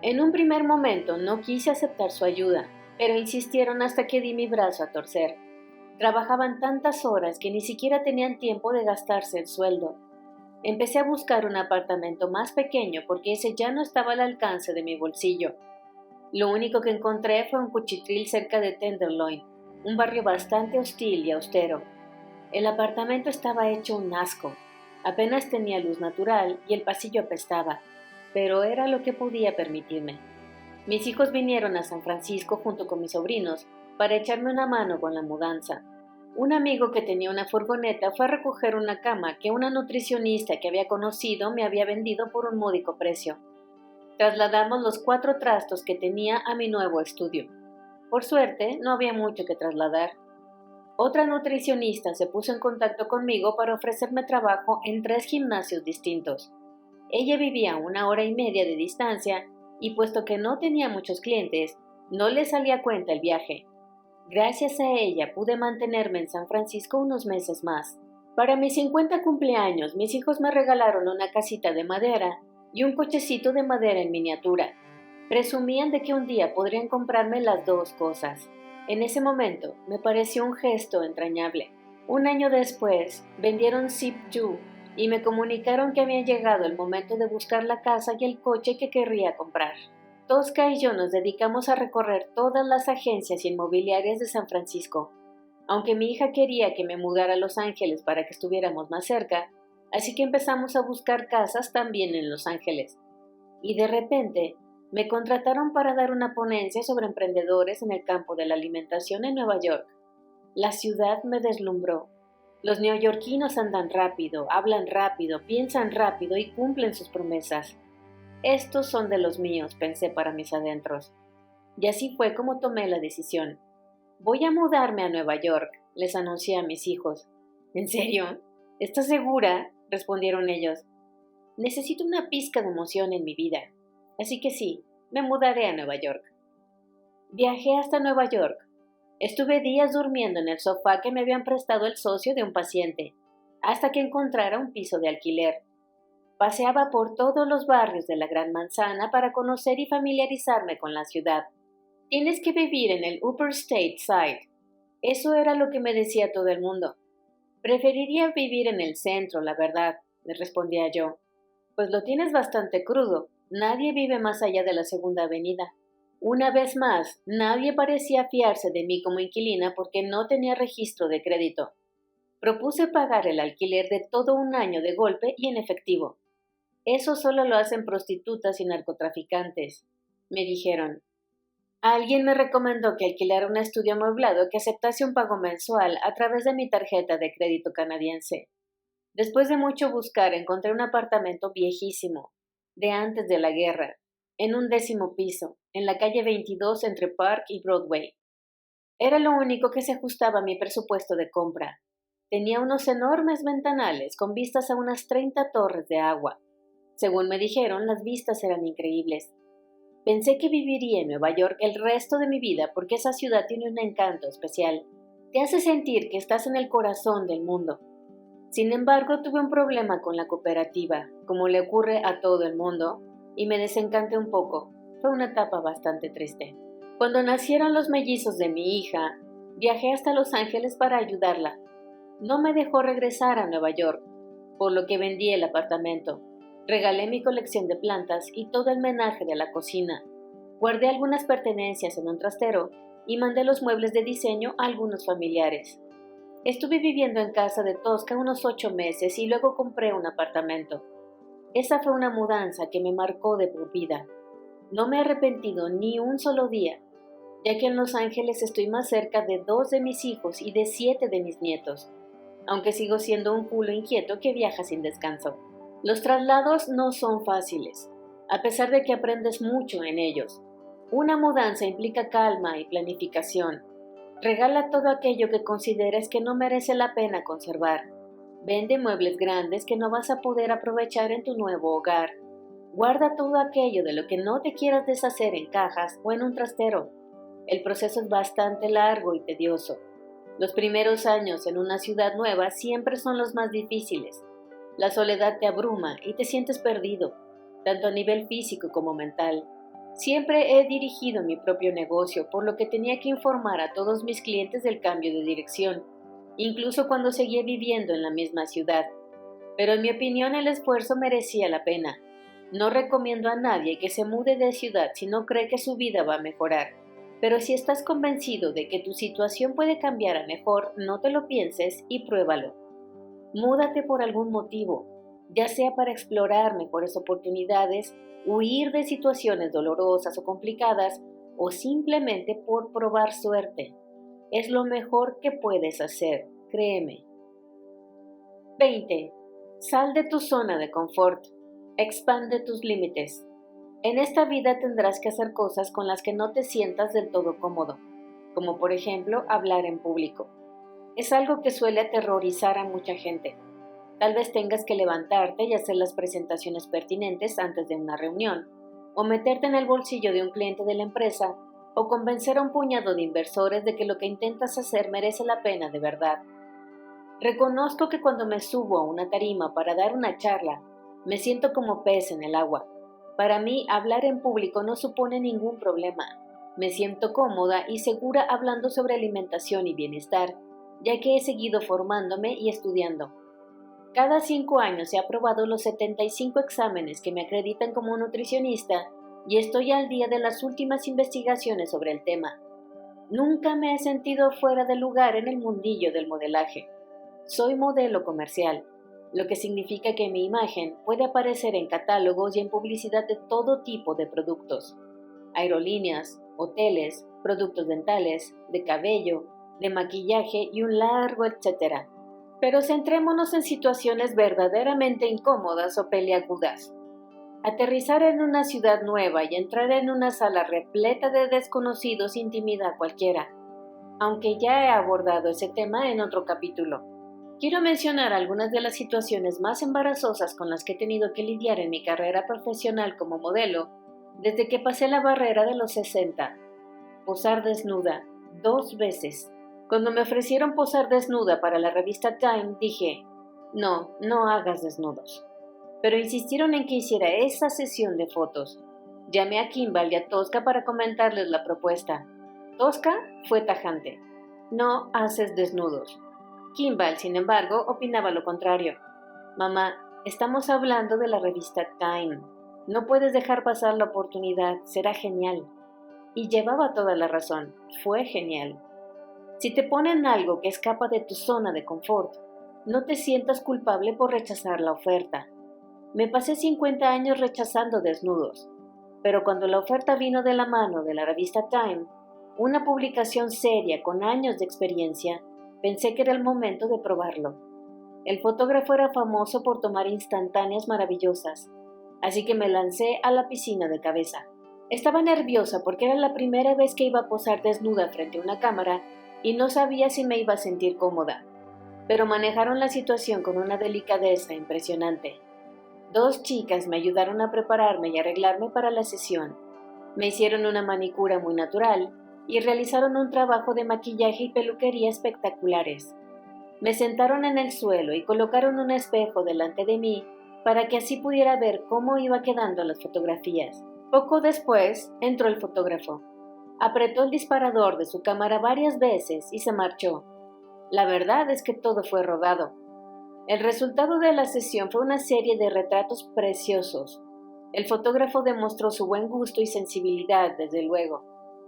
En un primer momento no quise aceptar su ayuda, pero insistieron hasta que di mi brazo a torcer. Trabajaban tantas horas que ni siquiera tenían tiempo de gastarse el sueldo. Empecé a buscar un apartamento más pequeño porque ese ya no estaba al alcance de mi bolsillo. Lo único que encontré fue un cuchitril cerca de Tenderloin, un barrio bastante hostil y austero. El apartamento estaba hecho un asco. Apenas tenía luz natural y el pasillo apestaba, pero era lo que podía permitirme. Mis hijos vinieron a San Francisco junto con mis sobrinos para echarme una mano con la mudanza. Un amigo que tenía una furgoneta fue a recoger una cama que una nutricionista que había conocido me había vendido por un módico precio. Trasladamos los 4 trastos que tenía a mi nuevo estudio. Por suerte, no había mucho que trasladar. Otra nutricionista se puso en contacto conmigo para ofrecerme trabajo en 3 gimnasios distintos. Ella vivía a 1 hora y media de distancia y puesto que no tenía muchos clientes, no le salía a cuenta el viaje. Gracias a ella pude mantenerme en San Francisco unos meses más. Para mis 50 cumpleaños, mis hijos me regalaron una casita de madera y un cochecito de madera en miniatura. Presumían de que un día podrían comprarme las 2 cosas. En ese momento me pareció un gesto entrañable. Un año después, vendieron Zip2 y me comunicaron que había llegado el momento de buscar la casa y el coche que querría comprar. Tosca y yo nos dedicamos a recorrer todas las agencias inmobiliarias de San Francisco, aunque mi hija quería que me mudara a Los Ángeles para que estuviéramos más cerca, así que empezamos a buscar casas también en Los Ángeles. Y de repente, me contrataron para dar una ponencia sobre emprendedores en el campo de la alimentación en Nueva York. La ciudad me deslumbró. Los neoyorquinos andan rápido, hablan rápido, piensan rápido y cumplen sus promesas. Estos son de los míos, pensé para mis adentros. Y así fue como tomé la decisión. Voy a mudarme a Nueva York, les anuncié a mis hijos. ¿En serio? ¿Estás segura?, respondieron ellos. Necesito una pizca de emoción en mi vida. Así que sí, me mudaré a Nueva York. Viajé hasta Nueva York. Estuve días durmiendo en el sofá que me habían prestado el socio de un paciente, hasta que encontrara un piso de alquiler. Paseaba por todos los barrios de la Gran Manzana para conocer y familiarizarme con la ciudad. Tienes que vivir en el Upper State Side. Eso era lo que me decía todo el mundo. Preferiría vivir en el centro, la verdad, le respondía yo. Pues lo tienes bastante crudo. Nadie vive más allá de la Segunda Avenida. Una vez más, nadie parecía fiarse de mí como inquilina porque no tenía registro de crédito. Propuse pagar el alquiler de todo un año de golpe y en efectivo. Eso solo lo hacen prostitutas y narcotraficantes, me dijeron. Alguien me recomendó que alquilara un estudio amueblado que aceptase un pago mensual a través de mi tarjeta de crédito canadiense. Después de mucho buscar, encontré un apartamento viejísimo, de antes de la guerra, en un 10º piso, en la calle 22 entre Park y Broadway. Era lo único que se ajustaba a mi presupuesto de compra. Tenía unos enormes ventanales con vistas a unas 30 torres de agua. Según me dijeron, las vistas eran increíbles. Pensé que viviría en Nueva York el resto de mi vida porque esa ciudad tiene un encanto especial. Te hace sentir que estás en el corazón del mundo. Sin embargo, tuve un problema con la cooperativa, como le ocurre a todo el mundo, y me desencanté un poco. Fue una etapa bastante triste. Cuando nacieron los mellizos de mi hija, viajé hasta Los Ángeles para ayudarla. No me dejó regresar a Nueva York, por lo que vendí el apartamento. Regalé mi colección de plantas y todo el menaje de la cocina. Guardé algunas pertenencias en un trastero y mandé los muebles de diseño a algunos familiares. Estuve viviendo en casa de Tosca unos 8 meses y luego compré un apartamento. Esa fue una mudanza que me marcó de por vida. No me he arrepentido ni un solo día, ya que en Los Ángeles estoy más cerca de 2 de mis hijos y de 7 de mis nietos, aunque sigo siendo un culo inquieto que viaja sin descanso. Los traslados no son fáciles, a pesar de que aprendes mucho en ellos. Una mudanza implica calma y planificación. Regala todo aquello que consideres que no merece la pena conservar. Vende muebles grandes que no vas a poder aprovechar en tu nuevo hogar. Guarda todo aquello de lo que no te quieras deshacer en cajas o en un trastero. El proceso es bastante largo y tedioso. Los primeros años en una ciudad nueva siempre son los más difíciles. La soledad te abruma y te sientes perdido, tanto a nivel físico como mental. Siempre he dirigido mi propio negocio, por lo que tenía que informar a todos mis clientes del cambio de dirección, incluso cuando seguía viviendo en la misma ciudad. Pero en mi opinión el esfuerzo merecía la pena. No recomiendo a nadie que se mude de ciudad si no cree que su vida va a mejorar. Pero si estás convencido de que tu situación puede cambiar a mejor, no te lo pienses y pruébalo. Múdate por algún motivo, ya sea para explorar mejores oportunidades, huir de situaciones dolorosas o complicadas, o simplemente por probar suerte. Es lo mejor que puedes hacer, créeme. 20. Sal de tu zona de confort. Expande tus límites. En esta vida tendrás que hacer cosas con las que no te sientas del todo cómodo, como por ejemplo hablar en público. Es algo que suele aterrorizar a mucha gente. Tal vez tengas que levantarte y hacer las presentaciones pertinentes antes de una reunión, o meterte en el bolsillo de un cliente de la empresa, o convencer a un puñado de inversores de que lo que intentas hacer merece la pena de verdad. Reconozco que cuando me subo a una tarima para dar una charla, me siento como pez en el agua. Para mí, hablar en público no supone ningún problema. Me siento cómoda y segura hablando sobre alimentación y bienestar, ya que he seguido formándome y estudiando. Cada 5 años he aprobado los 75 exámenes que me acreditan como nutricionista y estoy al día de las últimas investigaciones sobre el tema. Nunca me he sentido fuera de lugar en el mundillo del modelaje. Soy modelo comercial, lo que significa que mi imagen puede aparecer en catálogos y en publicidad de todo tipo de productos. Aerolíneas, hoteles, productos dentales, de cabello, de maquillaje y un largo etcétera. Pero centrémonos en situaciones verdaderamente incómodas o peliagudas. Aterrizar en una ciudad nueva y entrar en una sala repleta de desconocidos intimida a cualquiera, aunque ya he abordado ese tema en otro capítulo. Quiero mencionar algunas de las situaciones más embarazosas con las que he tenido que lidiar en mi carrera profesional como modelo desde que pasé la barrera de los 60. Posar desnuda, 2 veces. Cuando me ofrecieron posar desnuda para la revista Time, dije, no hagas desnudos. pero insistieron en que hiciera esa sesión de fotos. Llamé a Kimball y a Tosca para comentarles la propuesta. Tosca fue tajante. No haces desnudos. Kimball, sin embargo, opinaba lo contrario. Mamá, estamos hablando de la revista Time. No puedes dejar pasar la oportunidad, será genial. Y llevaba toda la razón, fue genial. Si te ponen algo que escapa de tu zona de confort, no te sientas culpable por rechazar la oferta. Me pasé 50 años rechazando desnudos, pero cuando la oferta vino de la mano de la revista Time, una publicación seria con años de experiencia, pensé que era el momento de probarlo. El fotógrafo era famoso por tomar instantáneas maravillosas, así que me lancé a la piscina de cabeza. Estaba nerviosa porque era la primera vez que iba a posar desnuda frente a una cámara y no sabía si me iba a sentir cómoda, pero manejaron la situación con una delicadeza impresionante. 2 chicas me ayudaron a prepararme y arreglarme para la sesión. Me hicieron una manicura muy natural y realizaron un trabajo de maquillaje y peluquería espectaculares. Me sentaron en el suelo y colocaron un espejo delante de mí para que así pudiera ver cómo iba quedando las fotografías. Poco después entró el fotógrafo. Apretó el disparador de su cámara varias veces y se marchó. La verdad es que todo fue rodado. El resultado de la sesión fue una serie de retratos preciosos. El fotógrafo demostró su buen gusto y sensibilidad, desde luego.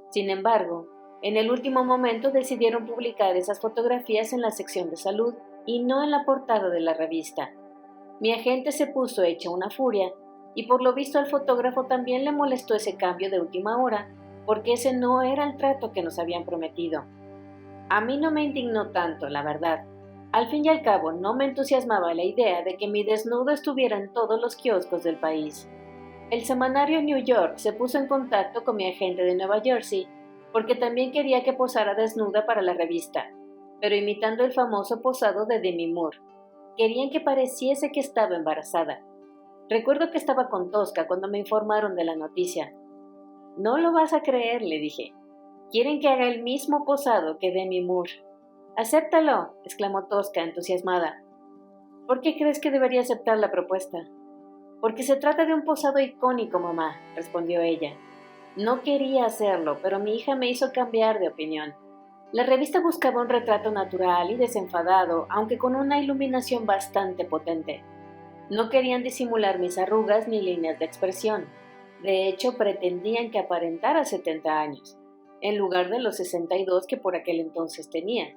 Sin embargo, en el último momento decidieron publicar esas fotografías en la sección de salud y no en la portada de la revista. Mi agente se puso hecha una furia y por lo visto al fotógrafo también le molestó ese cambio de última hora, porque ese no era el trato que nos habían prometido. A mí no me indignó tanto, la verdad. Al fin y al cabo, no me entusiasmaba la idea de que mi desnudo estuviera en todos los kioscos del país. El semanario New York se puso en contacto con mi agente de Nueva Jersey porque también quería que posara desnuda para la revista, pero imitando el famoso posado de Demi Moore. Querían que pareciese que estaba embarazada. Recuerdo que estaba con Tosca cuando me informaron de la noticia. No lo vas a creer, le dije. Quieren que haga el mismo posado que Demi Moore. Acéptalo, exclamó Tosca, entusiasmada. ¿Por qué crees que debería aceptar la propuesta? Porque se trata de un posado icónico, mamá, respondió ella. No quería hacerlo, pero mi hija me hizo cambiar de opinión. La revista buscaba un retrato natural y desenfadado, aunque con una iluminación bastante potente. No querían disimular mis arrugas ni líneas de expresión. De hecho, pretendían que aparentara 70 años, en lugar de los 62 que por aquel entonces tenía.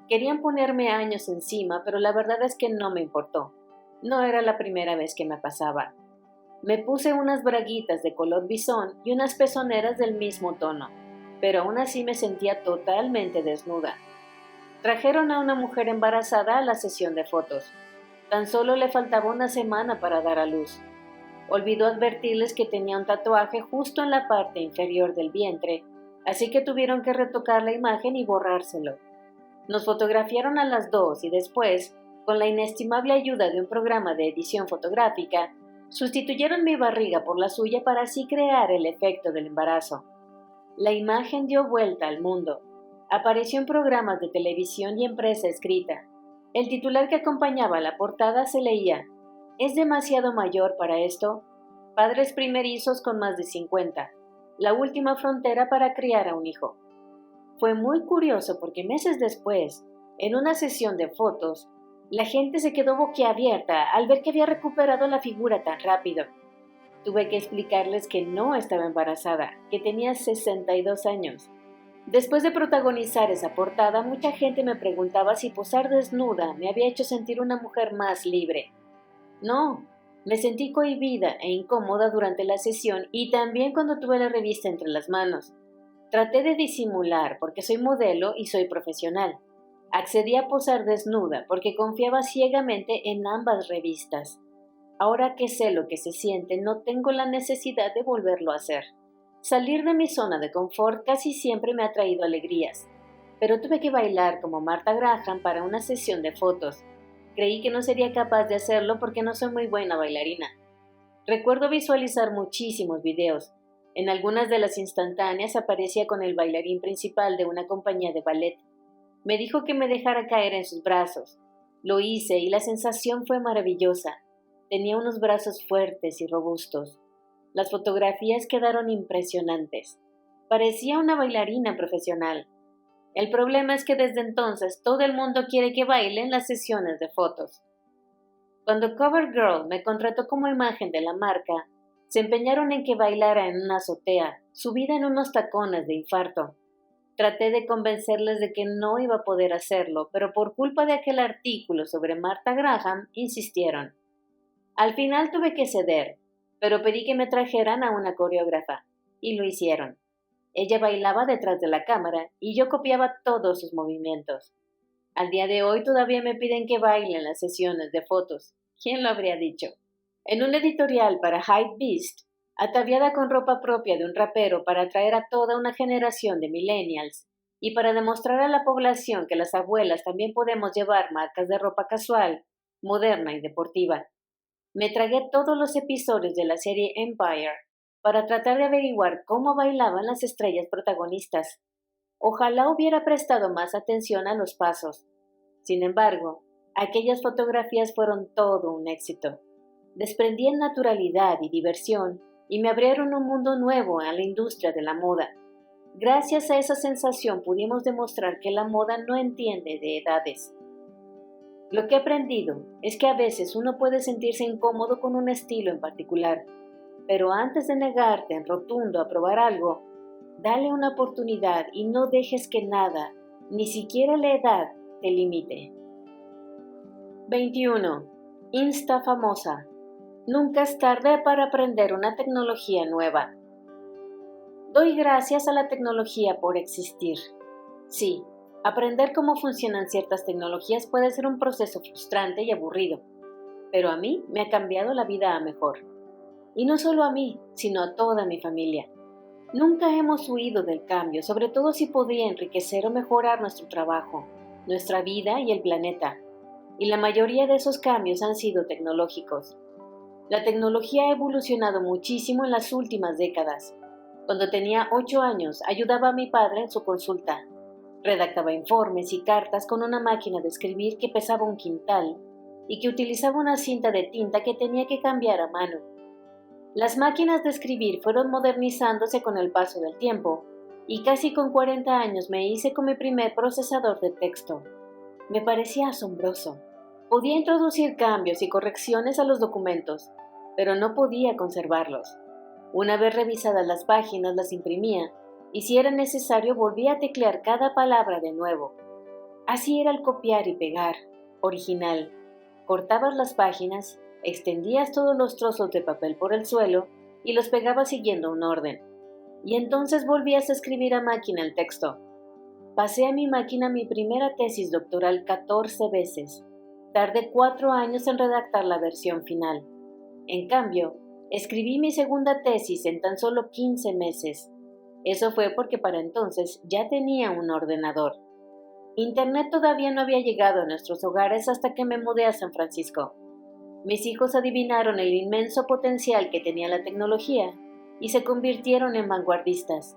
Querían ponerme años encima, pero la verdad es que no me importó. No era la primera vez que me pasaba. Me puse unas braguitas de color bisón y unas pezoneras del mismo tono, pero aún así me sentía totalmente desnuda. Trajeron a una mujer embarazada a la sesión de fotos. Tan solo le faltaba una semana para dar a luz. Olvidó advertirles que tenía un tatuaje justo en la parte inferior del vientre, así que tuvieron que retocar la imagen y borrárselo. Nos fotografiaron a las 2 y después, con la inestimable ayuda de un programa de edición fotográfica, sustituyeron mi barriga por la suya para así crear el efecto del embarazo. La imagen dio vuelta al mundo. Apareció en programas de televisión y en prensa escrita. El titular que acompañaba la portada se leía: «Es demasiado mayor para esto. Padres primerizos con más de 50. La última frontera para criar a un hijo». Fue muy curioso porque meses después, en una sesión de fotos, la gente se quedó boquiabierta al ver que había recuperado la figura tan rápido. Tuve que explicarles que no estaba embarazada, que tenía 62 años. Después de protagonizar esa portada, mucha gente me preguntaba si posar desnuda me había hecho sentir una mujer más libre. No, me sentí cohibida e incómoda durante la sesión y también cuando tuve la revista entre las manos. Traté de disimular porque soy modelo y soy profesional. Accedí a posar desnuda porque confiaba ciegamente en ambas revistas. Ahora que sé lo que se siente, no tengo la necesidad de volverlo a hacer. Salir de mi zona de confort casi siempre me ha traído alegrías, pero tuve que bailar como Martha Graham para una sesión de fotos. Creí que no sería capaz de hacerlo porque no soy muy buena bailarina. Recuerdo visualizar muchísimos videos. En algunas de las instantáneas aparecía con el bailarín principal de una compañía de ballet. Me dijo que me dejara caer en sus brazos. Lo hice y la sensación fue maravillosa. Tenía unos brazos fuertes y robustos. Las fotografías quedaron impresionantes. Parecía una bailarina profesional. El problema es que desde entonces todo el mundo quiere que baile en las sesiones de fotos. Cuando CoverGirl me contrató como imagen de la marca, se empeñaron en que bailara en una azotea, subida en unos tacones de infarto. Traté de convencerles de que no iba a poder hacerlo, pero por culpa de aquel artículo sobre Martha Graham, insistieron. Al final tuve que ceder, pero pedí que me trajeran a una coreógrafa, y lo hicieron. Ella bailaba detrás de la cámara y yo copiaba todos sus movimientos. Al día de hoy todavía me piden que baile en las sesiones de fotos. ¿Quién lo habría dicho? En un editorial para Hypebeast, ataviada con ropa propia de un rapero para atraer a toda una generación de millennials y para demostrar a la población que las abuelas también podemos llevar marcas de ropa casual, moderna y deportiva. Me tragué todos los episodios de la serie Empire para tratar de averiguar cómo bailaban las estrellas protagonistas. Ojalá hubiera prestado más atención a los pasos. Sin embargo, aquellas fotografías fueron todo un éxito. Desprendían naturalidad y diversión y me abrieron un mundo nuevo a la industria de la moda. Gracias a esa sensación pudimos demostrar que la moda no entiende de edades. Lo que he aprendido es que a veces uno puede sentirse incómodo con un estilo en particular, pero antes de negarte en rotundo a probar algo, dale una oportunidad y no dejes que nada, ni siquiera la edad, te limite. 21. Insta famosa. Nunca es tarde para aprender una tecnología nueva. Doy gracias a la tecnología por existir. Sí, aprender cómo funcionan ciertas tecnologías puede ser un proceso frustrante y aburrido, pero a mí me ha cambiado la vida a mejor. Y no solo a mí, sino a toda mi familia. Nunca hemos huido del cambio, sobre todo si podría enriquecer o mejorar nuestro trabajo, nuestra vida y el planeta. Y la mayoría de esos cambios han sido tecnológicos. La tecnología ha evolucionado muchísimo en las últimas décadas. Cuando tenía 8 años, ayudaba a mi padre en su consulta. Redactaba informes y cartas con una máquina de escribir que pesaba 1 quintal y que utilizaba una cinta de tinta que tenía que cambiar a mano. Las máquinas de escribir fueron modernizándose con el paso del tiempo y casi con 40 años me hice con mi primer procesador de texto. Me parecía asombroso. Podía introducir cambios y correcciones a los documentos, pero no podía conservarlos. Una vez revisadas las páginas, las imprimía y si era necesario volvía a teclear cada palabra de nuevo. Así era el copiar y pegar, original. Cortabas las páginas, extendías todos los trozos de papel por el suelo y los pegabas siguiendo un orden. Y entonces volvías a escribir a máquina el texto. Pasé a mi máquina mi primera tesis doctoral 14 veces. Tardé 4 años en redactar la versión final. En cambio, escribí mi segunda tesis en tan solo 15 meses. Eso fue porque para entonces ya tenía un ordenador. Internet todavía no había llegado a nuestros hogares hasta que me mudé a San Francisco. Mis hijos adivinaron el inmenso potencial que tenía la tecnología y se convirtieron en vanguardistas.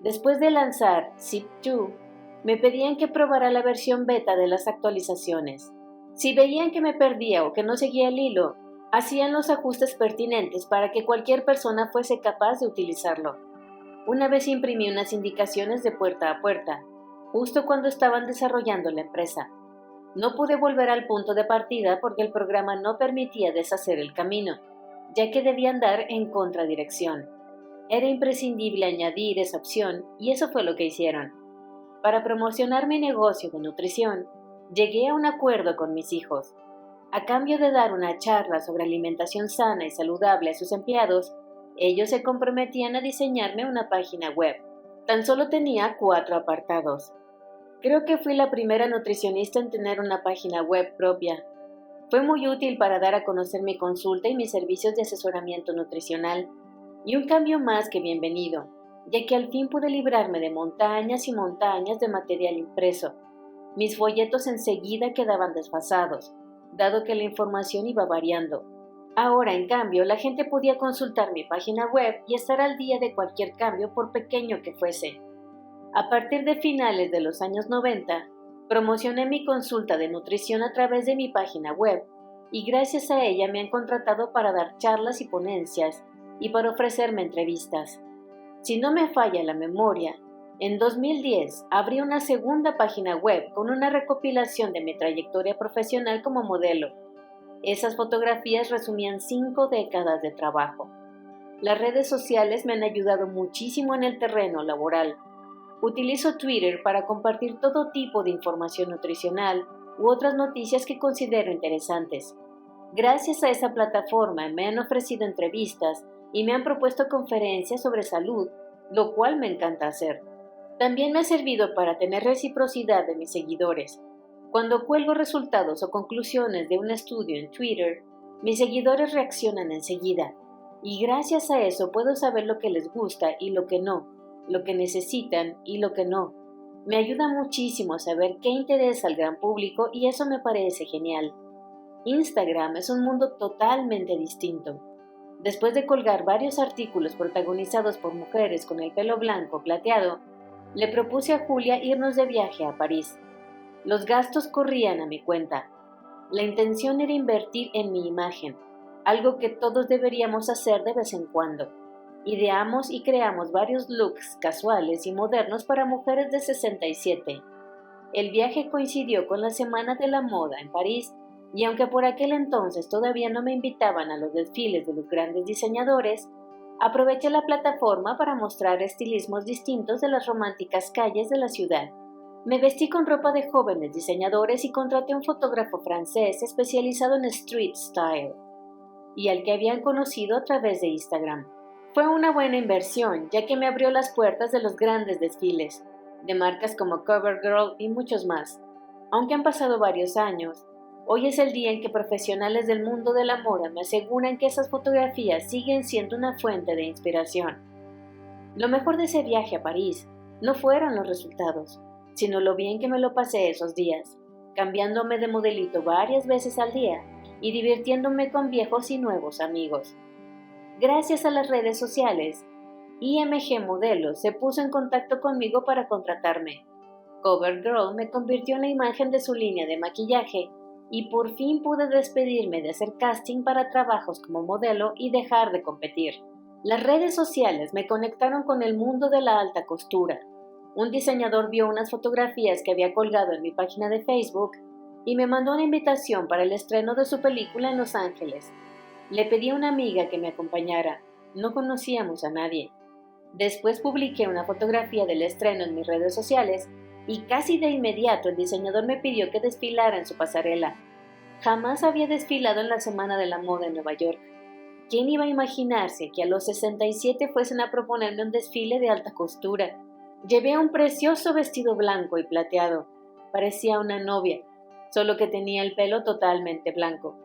Después de lanzar Zip2, me pedían que probara la versión beta de las actualizaciones. Si veían que me perdía o que no seguía el hilo, hacían los ajustes pertinentes para que cualquier persona fuese capaz de utilizarlo. Una vez imprimí unas indicaciones de puerta a puerta, justo cuando estaban desarrollando la empresa. No pude volver al punto de partida porque el programa no permitía deshacer el camino, ya que debía andar en contradirección. Era imprescindible añadir esa opción y eso fue lo que hicieron. Para promocionar mi negocio de nutrición, llegué a un acuerdo con mis hijos. A cambio de dar una charla sobre alimentación sana y saludable a sus empleados, ellos se comprometían a diseñarme una página web. Tan solo tenía 4 apartados. Creo que fui la primera nutricionista en tener una página web propia. Fue muy útil para dar a conocer mi consulta y mis servicios de asesoramiento nutricional, y un cambio más que bienvenido, ya que al fin pude librarme de montañas y montañas de material impreso. Mis folletos enseguida quedaban desfasados, dado que la información iba variando. Ahora, en cambio, la gente podía consultar mi página web y estar al día de cualquier cambio por pequeño que fuese. A partir de finales de los 90, promocioné mi consulta de nutrición a través de mi página web y gracias a ella me han contratado para dar charlas y ponencias y para ofrecerme entrevistas. Si no me falla la memoria, en 2010 abrí una segunda página web con una recopilación de mi trayectoria profesional como modelo. Esas fotografías resumían 5 décadas de trabajo. Las redes sociales me han ayudado muchísimo en el terreno laboral. Utilizo Twitter para compartir todo tipo de información nutricional u otras noticias que considero interesantes. Gracias a esa plataforma me han ofrecido entrevistas y me han propuesto conferencias sobre salud, lo cual me encanta hacer. También me ha servido para tener reciprocidad de mis seguidores. Cuando cuelgo resultados o conclusiones de un estudio en Twitter, mis seguidores reaccionan enseguida, y gracias a eso puedo saber lo que les gusta y lo que no, lo que necesitan y lo que no. Me ayuda muchísimo a saber qué interesa al gran público y eso me parece genial. Instagram es un mundo totalmente distinto. Después de colgar varios artículos protagonizados por mujeres con el pelo blanco plateado, le propuse a Julia irnos de viaje a París. Los gastos corrían a mi cuenta. La intención era invertir en mi imagen, algo que todos deberíamos hacer de vez en cuando. Ideamos y creamos varios looks casuales y modernos para mujeres de 67. El viaje coincidió con la Semana de la Moda en París, y aunque por aquel entonces todavía no me invitaban a los desfiles de los grandes diseñadores, aproveché la plataforma para mostrar estilismos distintos de las románticas calles de la ciudad. Me vestí con ropa de jóvenes diseñadores y contraté a un fotógrafo francés especializado en street style, y al que habían conocido a través de Instagram. Fue una buena inversión, ya que me abrió las puertas de los grandes desfiles, de marcas como CoverGirl y muchos más. Aunque han pasado varios años, hoy es el día en que profesionales del mundo de la moda me aseguran que esas fotografías siguen siendo una fuente de inspiración. Lo mejor de ese viaje a París no fueron los resultados, sino lo bien que me lo pasé esos días, cambiándome de modelito varias veces al día y divirtiéndome con viejos y nuevos amigos. Gracias a las redes sociales, IMG Modelos se puso en contacto conmigo para contratarme. CoverGirl me convirtió en la imagen de su línea de maquillaje y por fin pude despedirme de hacer casting para trabajos como modelo y dejar de competir. Las redes sociales me conectaron con el mundo de la alta costura. Un diseñador vio unas fotografías que había colgado en mi página de Facebook y me mandó una invitación para el estreno de su película en Los Ángeles. Le pedí a una amiga que me acompañara. No conocíamos a nadie. Después publiqué una fotografía del estreno en mis redes sociales y casi de inmediato el diseñador me pidió que desfilara en su pasarela. Jamás había desfilado en la Semana de la Moda en Nueva York. ¿Quién iba a imaginarse que a los 67 fuesen a proponerme un desfile de alta costura? Llevé un precioso vestido blanco y plateado. Parecía una novia, solo que tenía el pelo totalmente blanco.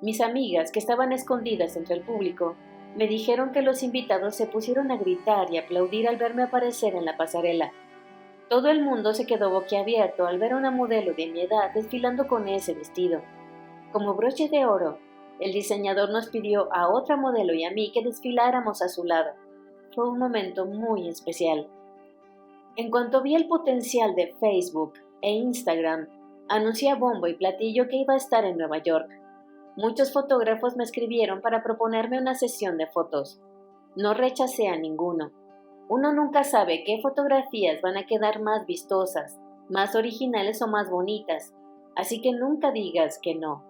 Mis amigas, que estaban escondidas entre el público, me dijeron que los invitados se pusieron a gritar y aplaudir al verme aparecer en la pasarela. Todo el mundo se quedó boquiabierto al ver a una modelo de mi edad desfilando con ese vestido. Como broche de oro, el diseñador nos pidió a otra modelo y a mí que desfiláramos a su lado. Fue un momento muy especial. En cuanto vi el potencial de Facebook e Instagram, anuncié a bombo y platillo que iba a estar en Nueva York. Muchos fotógrafos me escribieron para proponerme una sesión de fotos. No rechacé a ninguno. Uno nunca sabe qué fotografías van a quedar más vistosas, más originales o más bonitas, así que nunca digas que no.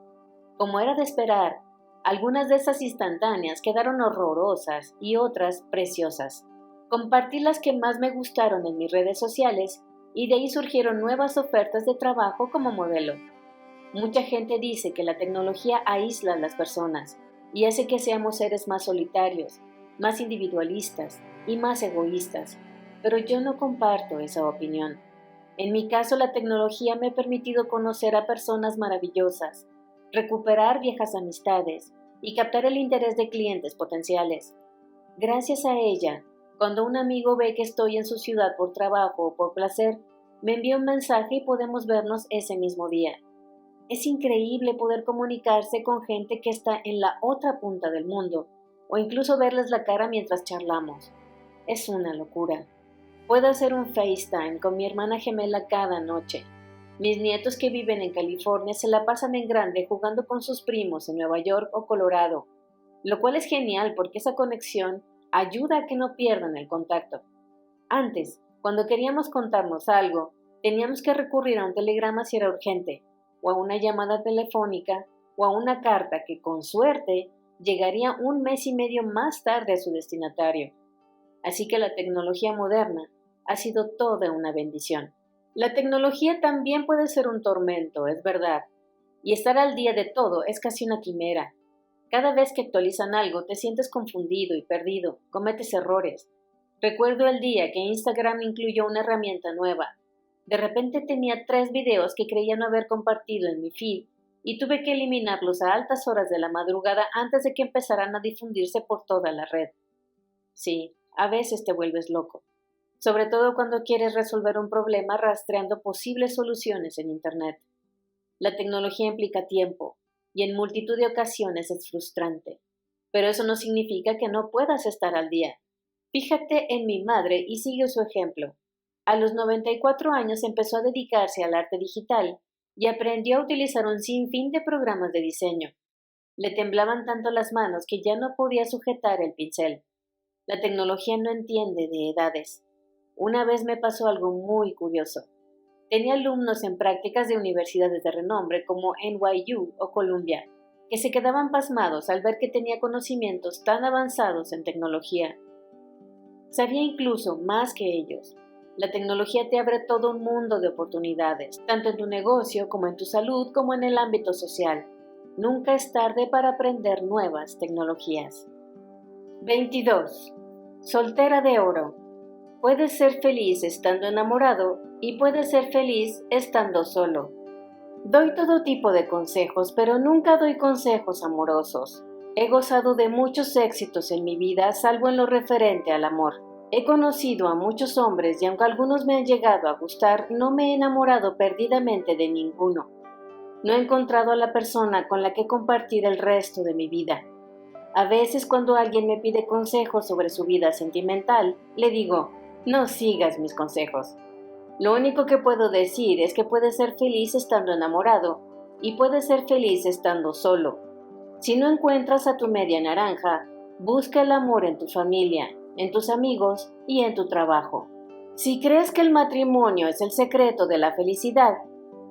Como era de esperar, algunas de esas instantáneas quedaron horrorosas y otras preciosas. Compartí las que más me gustaron en mis redes sociales y de ahí surgieron nuevas ofertas de trabajo como modelo. Mucha gente dice que la tecnología aísla a las personas y hace que seamos seres más solitarios, más individualistas y más egoístas, pero yo no comparto esa opinión. En mi caso, la tecnología me ha permitido conocer a personas maravillosas, recuperar viejas amistades y captar el interés de clientes potenciales. Gracias a ella, cuando un amigo ve que estoy en su ciudad por trabajo o por placer, me envía un mensaje y podemos vernos ese mismo día. Es increíble poder comunicarse con gente que está en la otra punta del mundo, o incluso verles la cara mientras charlamos. Es una locura. Puedo hacer un FaceTime con mi hermana gemela cada noche. Mis nietos que viven en California se la pasan en grande jugando con sus primos en Nueva York o Colorado, lo cual es genial porque esa conexión ayuda a que no pierdan el contacto. Antes, cuando queríamos contarnos algo, teníamos que recurrir a un telegrama si era urgente, o a una llamada telefónica, o a una carta que, con suerte, llegaría un mes y medio más tarde a su destinatario. Así que la tecnología moderna ha sido toda una bendición. La tecnología también puede ser un tormento, es verdad, y estar al día de todo es casi una quimera. Cada vez que actualizan algo te sientes confundido y perdido, cometes errores. Recuerdo el día que Instagram incluyó una herramienta nueva. De repente tenía 3 videos que creía no haber compartido en mi feed y tuve que eliminarlos a altas horas de la madrugada antes de que empezaran a difundirse por toda la red. Sí, a veces te vuelves loco, sobre todo cuando quieres resolver un problema rastreando posibles soluciones en Internet. La tecnología implica tiempo y en multitud de ocasiones es frustrante, pero eso no significa que no puedas estar al día. Fíjate en mi madre y sigue su ejemplo. A los 94 años empezó a dedicarse al arte digital y aprendió a utilizar un sinfín de programas de diseño. Le temblaban tanto las manos que ya no podía sujetar el pincel. La tecnología no entiende de edades. Una vez me pasó algo muy curioso. Tenía alumnos en prácticas de universidades de renombre como NYU o Columbia, que se quedaban pasmados al ver que tenía conocimientos tan avanzados en tecnología. Sabía incluso más que ellos. La tecnología te abre todo un mundo de oportunidades, tanto en tu negocio como en tu salud como en el ámbito social. Nunca es tarde para aprender nuevas tecnologías. 22. Soltera de oro. Puedes ser feliz estando enamorado y puedes ser feliz estando solo. Doy todo tipo de consejos, pero nunca doy consejos amorosos. He gozado de muchos éxitos en mi vida, salvo en lo referente al amor. He conocido a muchos hombres y aunque algunos me han llegado a gustar, no me he enamorado perdidamente de ninguno. No he encontrado a la persona con la que compartir el resto de mi vida. A veces cuando alguien me pide consejos sobre su vida sentimental, le digo, no sigas mis consejos. Lo único que puedo decir es que puedes ser feliz estando enamorado y puedes ser feliz estando solo. Si no encuentras a tu media naranja, busca el amor en tu familia, en tus amigos y en tu trabajo. Si crees que el matrimonio es el secreto de la felicidad,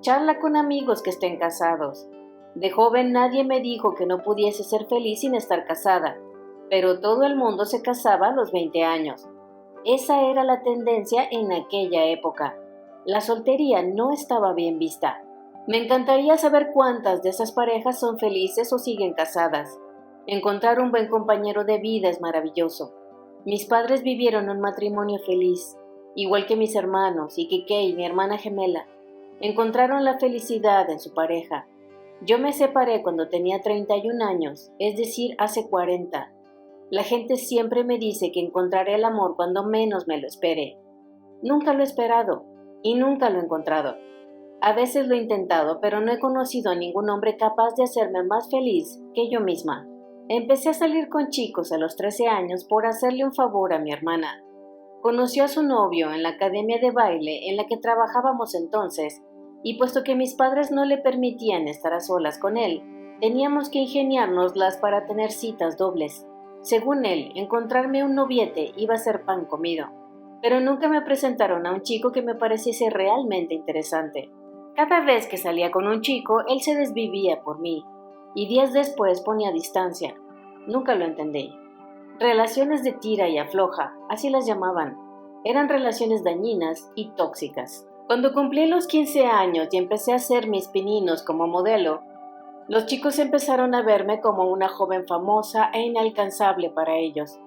charla con amigos que estén casados. De joven nadie me dijo que no pudiese ser feliz sin estar casada, pero todo el mundo se casaba a los 20 años. Esa era la tendencia en aquella época. La soltería no estaba bien vista. Me encantaría saber cuántas de esas parejas son felices o siguen casadas. Encontrar un buen compañero de vida es maravilloso. Mis padres vivieron un matrimonio feliz, igual que mis hermanos y que Kay, mi hermana gemela. Encontraron la felicidad en su pareja. Yo me separé cuando tenía 31 años, es decir, hace 40. La gente siempre me dice que encontraré el amor cuando menos me lo espere. Nunca lo he esperado y nunca lo he encontrado. A veces lo he intentado, pero no he conocido a ningún hombre capaz de hacerme más feliz que yo misma. Empecé a salir con chicos a los 13 años por hacerle un favor a mi hermana. Conoció a su novio en la academia de baile en la que trabajábamos entonces, y puesto que mis padres no le permitían estar a solas con él, teníamos que ingeniárnoslas para tener citas dobles. Según él, encontrarme un noviete iba a ser pan comido, pero nunca me presentaron a un chico que me pareciese realmente interesante. Cada vez que salía con un chico, él se desvivía por mí, y días después ponía distancia. Nunca lo entendí. Relaciones de tira y afloja, así las llamaban. Eran relaciones dañinas y tóxicas. Cuando cumplí los 15 años y empecé a hacer mis pininos como modelo, los chicos empezaron a verme como una joven famosa e inalcanzable para ellos,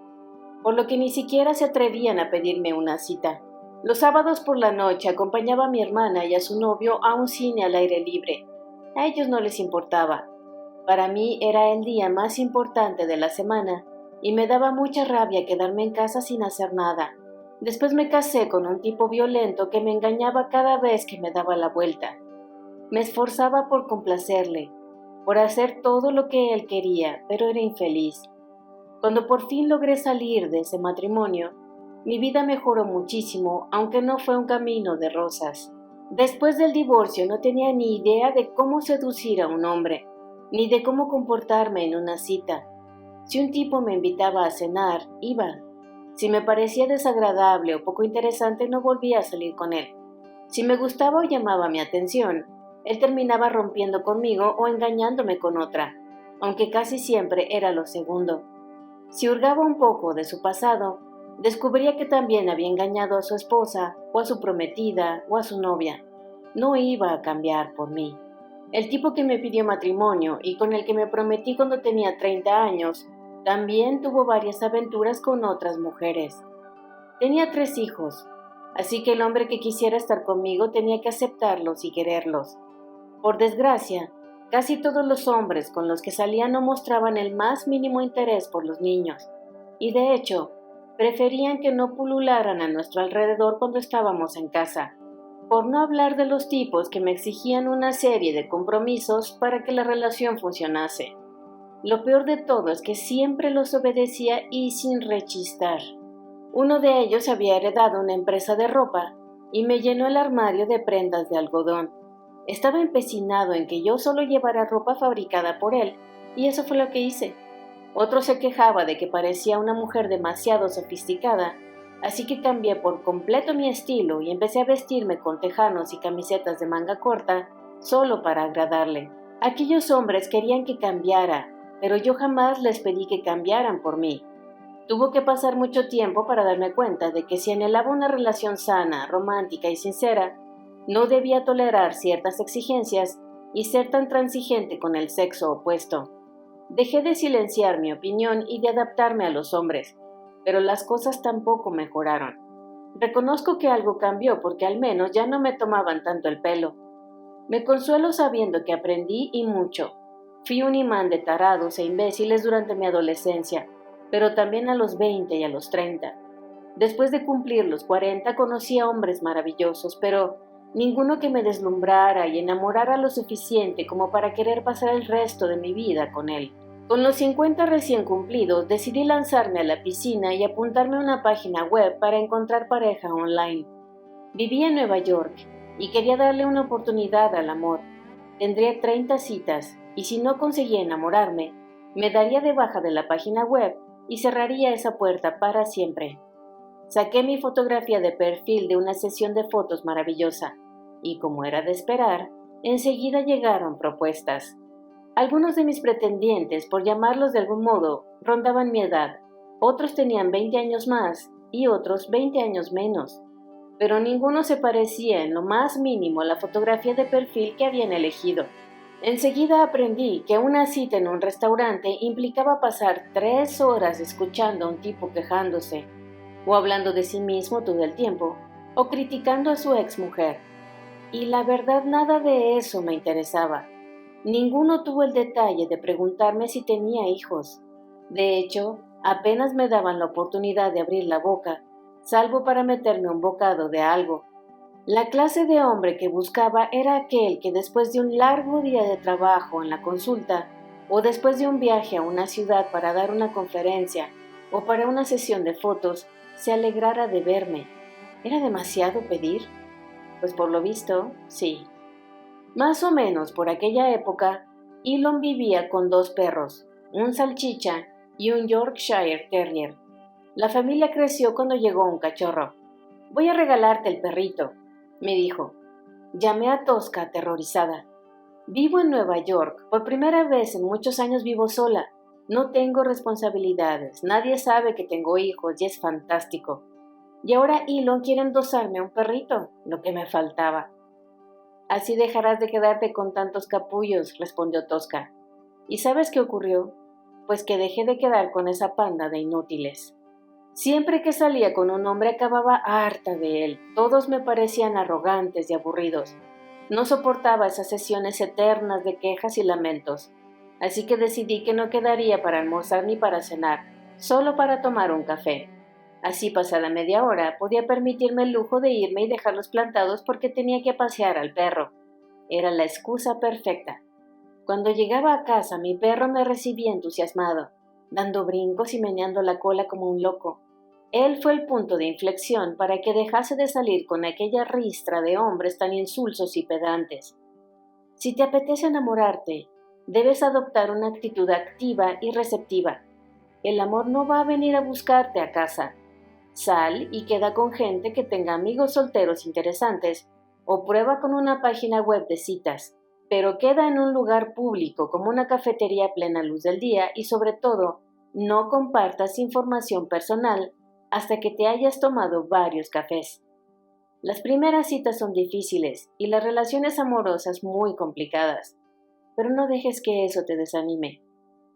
por lo que ni siquiera se atrevían a pedirme una cita. Los sábados por la noche acompañaba a mi hermana y a su novio a un cine al aire libre. A ellos no les importaba. Para mí era el día más importante de la semana y me daba mucha rabia quedarme en casa sin hacer nada. Después me casé con un tipo violento que me engañaba cada vez que me daba la vuelta. Me esforzaba por complacerle, por hacer todo lo que él quería, pero era infeliz. Cuando por fin logré salir de ese matrimonio, mi vida mejoró muchísimo, aunque no fue un camino de rosas. Después del divorcio no tenía ni idea de cómo seducir a un hombre, ni de cómo comportarme en una cita. Si un tipo me invitaba a cenar, iba. Si me parecía desagradable o poco interesante, no volvía a salir con él. Si me gustaba o llamaba mi atención, él terminaba rompiendo conmigo o engañándome con otra, aunque casi siempre era lo segundo. Si hurgaba un poco de su pasado, descubría que también había engañado a su esposa, o a su prometida, o a su novia. No iba a cambiar por mí. El tipo que me pidió matrimonio y con el que me prometí cuando tenía 30 años, también tuvo varias aventuras con otras mujeres. Tenía 3 hijos, así que el hombre que quisiera estar conmigo tenía que aceptarlos y quererlos. Por desgracia, casi todos los hombres con los que salía no mostraban el más mínimo interés por los niños, y de hecho, preferían que no pulularan a nuestro alrededor cuando estábamos en casa, por no hablar de los tipos que me exigían una serie de compromisos para que la relación funcionase. Lo peor de todo es que siempre los obedecía y sin rechistar. Uno de ellos había heredado una empresa de ropa y me llenó el armario de prendas de algodón. Estaba empecinado en que yo solo llevara ropa fabricada por él, y eso fue lo que hice. Otro se quejaba de que parecía una mujer demasiado sofisticada, así que cambié por completo mi estilo y empecé a vestirme con tejanos y camisetas de manga corta solo para agradarle. Aquellos hombres querían que cambiara, pero yo jamás les pedí que cambiaran por mí. Tuvo que pasar mucho tiempo para darme cuenta de que si anhelaba una relación sana, romántica y sincera, no debía tolerar ciertas exigencias y ser tan transigente con el sexo opuesto. Dejé de silenciar mi opinión y de adaptarme a los hombres, pero las cosas tampoco mejoraron. Reconozco que algo cambió porque al menos ya no me tomaban tanto el pelo. Me consuelo sabiendo que aprendí y mucho. Fui un imán de tarados e imbéciles durante mi adolescencia, pero también a los 20 y a los 30. Después de cumplir los 40 conocí a hombres maravillosos, pero ninguno que me deslumbrara y enamorara lo suficiente como para querer pasar el resto de mi vida con él. Con los 50 recién cumplidos, decidí lanzarme a la piscina y apuntarme a una página web para encontrar pareja online. Vivía en Nueva York y quería darle una oportunidad al amor. Tendría 30 citas y si no conseguía enamorarme, me daría de baja de la página web y cerraría esa puerta para siempre. Saqué mi fotografía de perfil de una sesión de fotos maravillosa y, como era de esperar, enseguida llegaron propuestas. Algunos de mis pretendientes, por llamarlos de algún modo, rondaban mi edad, otros tenían 20 años más y otros 20 años menos, pero ninguno se parecía en lo más mínimo a la fotografía de perfil que habían elegido. Enseguida aprendí que una cita en un restaurante implicaba pasar 3 horas escuchando a un tipo quejándose, o hablando de sí mismo todo el tiempo, o criticando a su exmujer. Y la verdad nada de eso me interesaba. Ninguno tuvo el detalle de preguntarme si tenía hijos. De hecho, apenas me daban la oportunidad de abrir la boca, salvo para meterme un bocado de algo. La clase de hombre que buscaba era aquel que después de un largo día de trabajo en la consulta, o después de un viaje a una ciudad para dar una conferencia, o para una sesión de fotos, se alegrara de verme. ¿Era demasiado pedir? Pues por lo visto, sí. Más o menos por aquella época, Elon vivía con 2 perros, un salchicha y un Yorkshire Terrier. La familia creció cuando llegó un cachorro. «Voy a regalarte el perrito», me dijo. Llamé a Tosca aterrorizada. «Vivo en Nueva York. Por primera vez en muchos años vivo sola. No tengo responsabilidades. Nadie sabe que tengo hijos y es fantástico. Y ahora Elon quiere endosarme un perrito, lo que me faltaba». «Así dejarás de quedarte con tantos capullos», respondió Tosca. ¿Y sabes qué ocurrió? Pues que dejé de quedar con esa panda de inútiles. Siempre que salía con un hombre acababa harta de él. Todos me parecían arrogantes y aburridos. No soportaba esas sesiones eternas de quejas y lamentos. Así que decidí que no quedaría para almorzar ni para cenar, solo para tomar un café. Así, pasada media hora, podía permitirme el lujo de irme y dejarlos plantados porque tenía que pasear al perro. Era la excusa perfecta. Cuando llegaba a casa, mi perro me recibía entusiasmado, dando brincos y meneando la cola como un loco. Él fue el punto de inflexión para que dejase de salir con aquella ristra de hombres tan insulsos y pedantes. Si te apetece enamorarte, debes adoptar una actitud activa y receptiva. El amor no va a venir a buscarte a casa. Sal y queda con gente que tenga amigos solteros interesantes o prueba con una página web de citas, pero queda en un lugar público como una cafetería a plena luz del día y sobre todo, no compartas información personal hasta que te hayas tomado varios cafés. Las primeras citas son difíciles y las relaciones amorosas muy complicadas, pero no dejes que eso te desanime.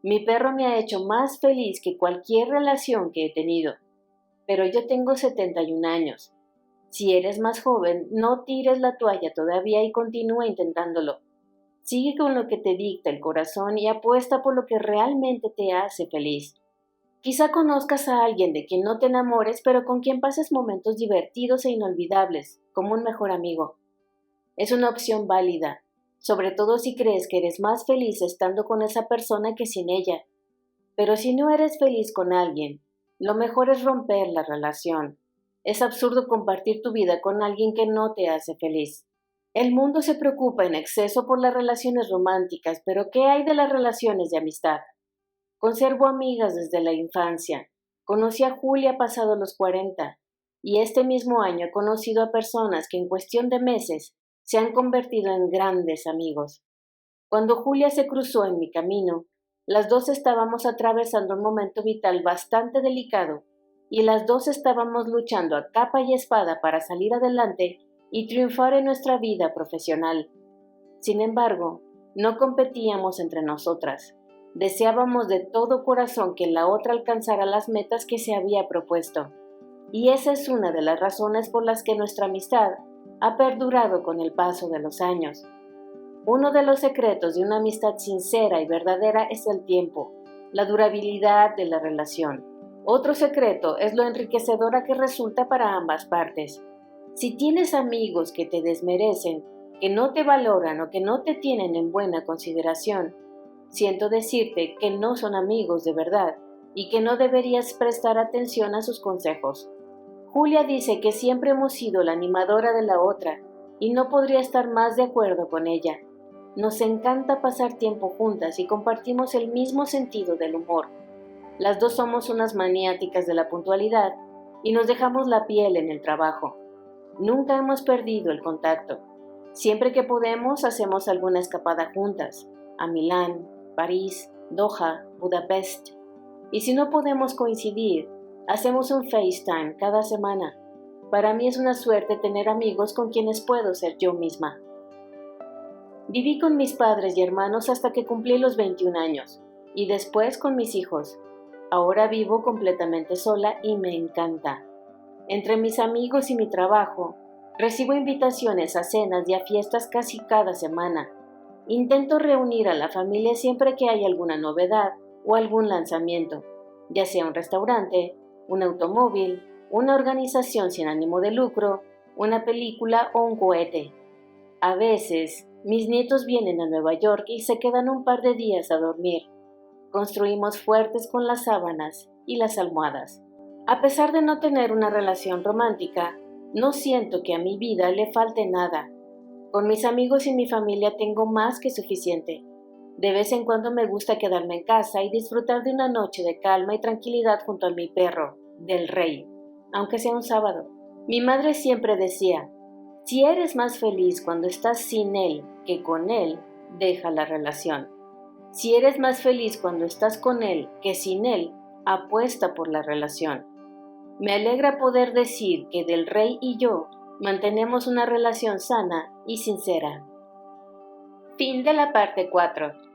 Mi perro me ha hecho más feliz que cualquier relación que he tenido, pero yo tengo 71 años. Si eres más joven, no tires la toalla todavía y continúa intentándolo. Sigue con lo que te dicta el corazón y apuesta por lo que realmente te hace feliz. Quizá conozcas a alguien de quien no te enamores, pero con quien pases momentos divertidos e inolvidables, como un mejor amigo. Es una opción válida, sobre todo si crees que eres más feliz estando con esa persona que sin ella. Pero si no eres feliz con alguien, lo mejor es romper la relación. Es absurdo compartir tu vida con alguien que no te hace feliz. El mundo se preocupa en exceso por las relaciones románticas, pero ¿qué hay de las relaciones de amistad? Conservo amigas desde la infancia. Conocí a Julia pasado los 40 y este mismo año he conocido a personas que en cuestión de meses se han convertido en grandes amigos. Cuando Julia se cruzó en mi camino, las dos estábamos atravesando un momento vital bastante delicado y las dos estábamos luchando a capa y espada para salir adelante y triunfar en nuestra vida profesional. Sin embargo, no competíamos entre nosotras. Deseábamos de todo corazón que la otra alcanzara las metas que se había propuesto. Y esa es una de las razones por las que nuestra amistad ha perdurado con el paso de los años. Uno de los secretos de una amistad sincera y verdadera es el tiempo, la durabilidad de la relación. Otro secreto es lo enriquecedora que resulta para ambas partes. Si tienes amigos que te desmerecen, que no te valoran o que no te tienen en buena consideración, siento decirte que no son amigos de verdad y que no deberías prestar atención a sus consejos. Julia dice que siempre hemos sido la animadora de la otra y no podría estar más de acuerdo con ella. Nos encanta pasar tiempo juntas y compartimos el mismo sentido del humor. Las dos somos unas maniáticas de la puntualidad y nos dejamos la piel en el trabajo. Nunca hemos perdido el contacto. Siempre que podemos hacemos alguna escapada juntas, a Milán, París, Doha, Budapest. Y si no podemos coincidir, hacemos un FaceTime cada semana. Para mí es una suerte tener amigos con quienes puedo ser yo misma. Viví con mis padres y hermanos hasta que cumplí los 21 años, y después con mis hijos. Ahora vivo completamente sola y me encanta. Entre mis amigos y mi trabajo, recibo invitaciones a cenas y a fiestas casi cada semana. Intento reunir a la familia siempre que hay alguna novedad o algún lanzamiento, ya sea un restaurante, un automóvil, una organización sin ánimo de lucro, una película o un cohete. A veces, mis nietos vienen a Nueva York y se quedan un par de días a dormir. Construimos fuertes con las sábanas y las almohadas. A pesar de no tener una relación romántica, no siento que a mi vida le falte nada. Con mis amigos y mi familia tengo más que suficiente. De vez en cuando me gusta quedarme en casa y disfrutar de una noche de calma y tranquilidad junto a mi perro, Del Rey, aunque sea un sábado. Mi madre siempre decía, si eres más feliz cuando estás sin él que con él, deja la relación. Si eres más feliz cuando estás con él que sin él, apuesta por la relación. Me alegra poder decir que Del Rey y yo mantenemos una relación sana y sincera. Fin de la parte 4.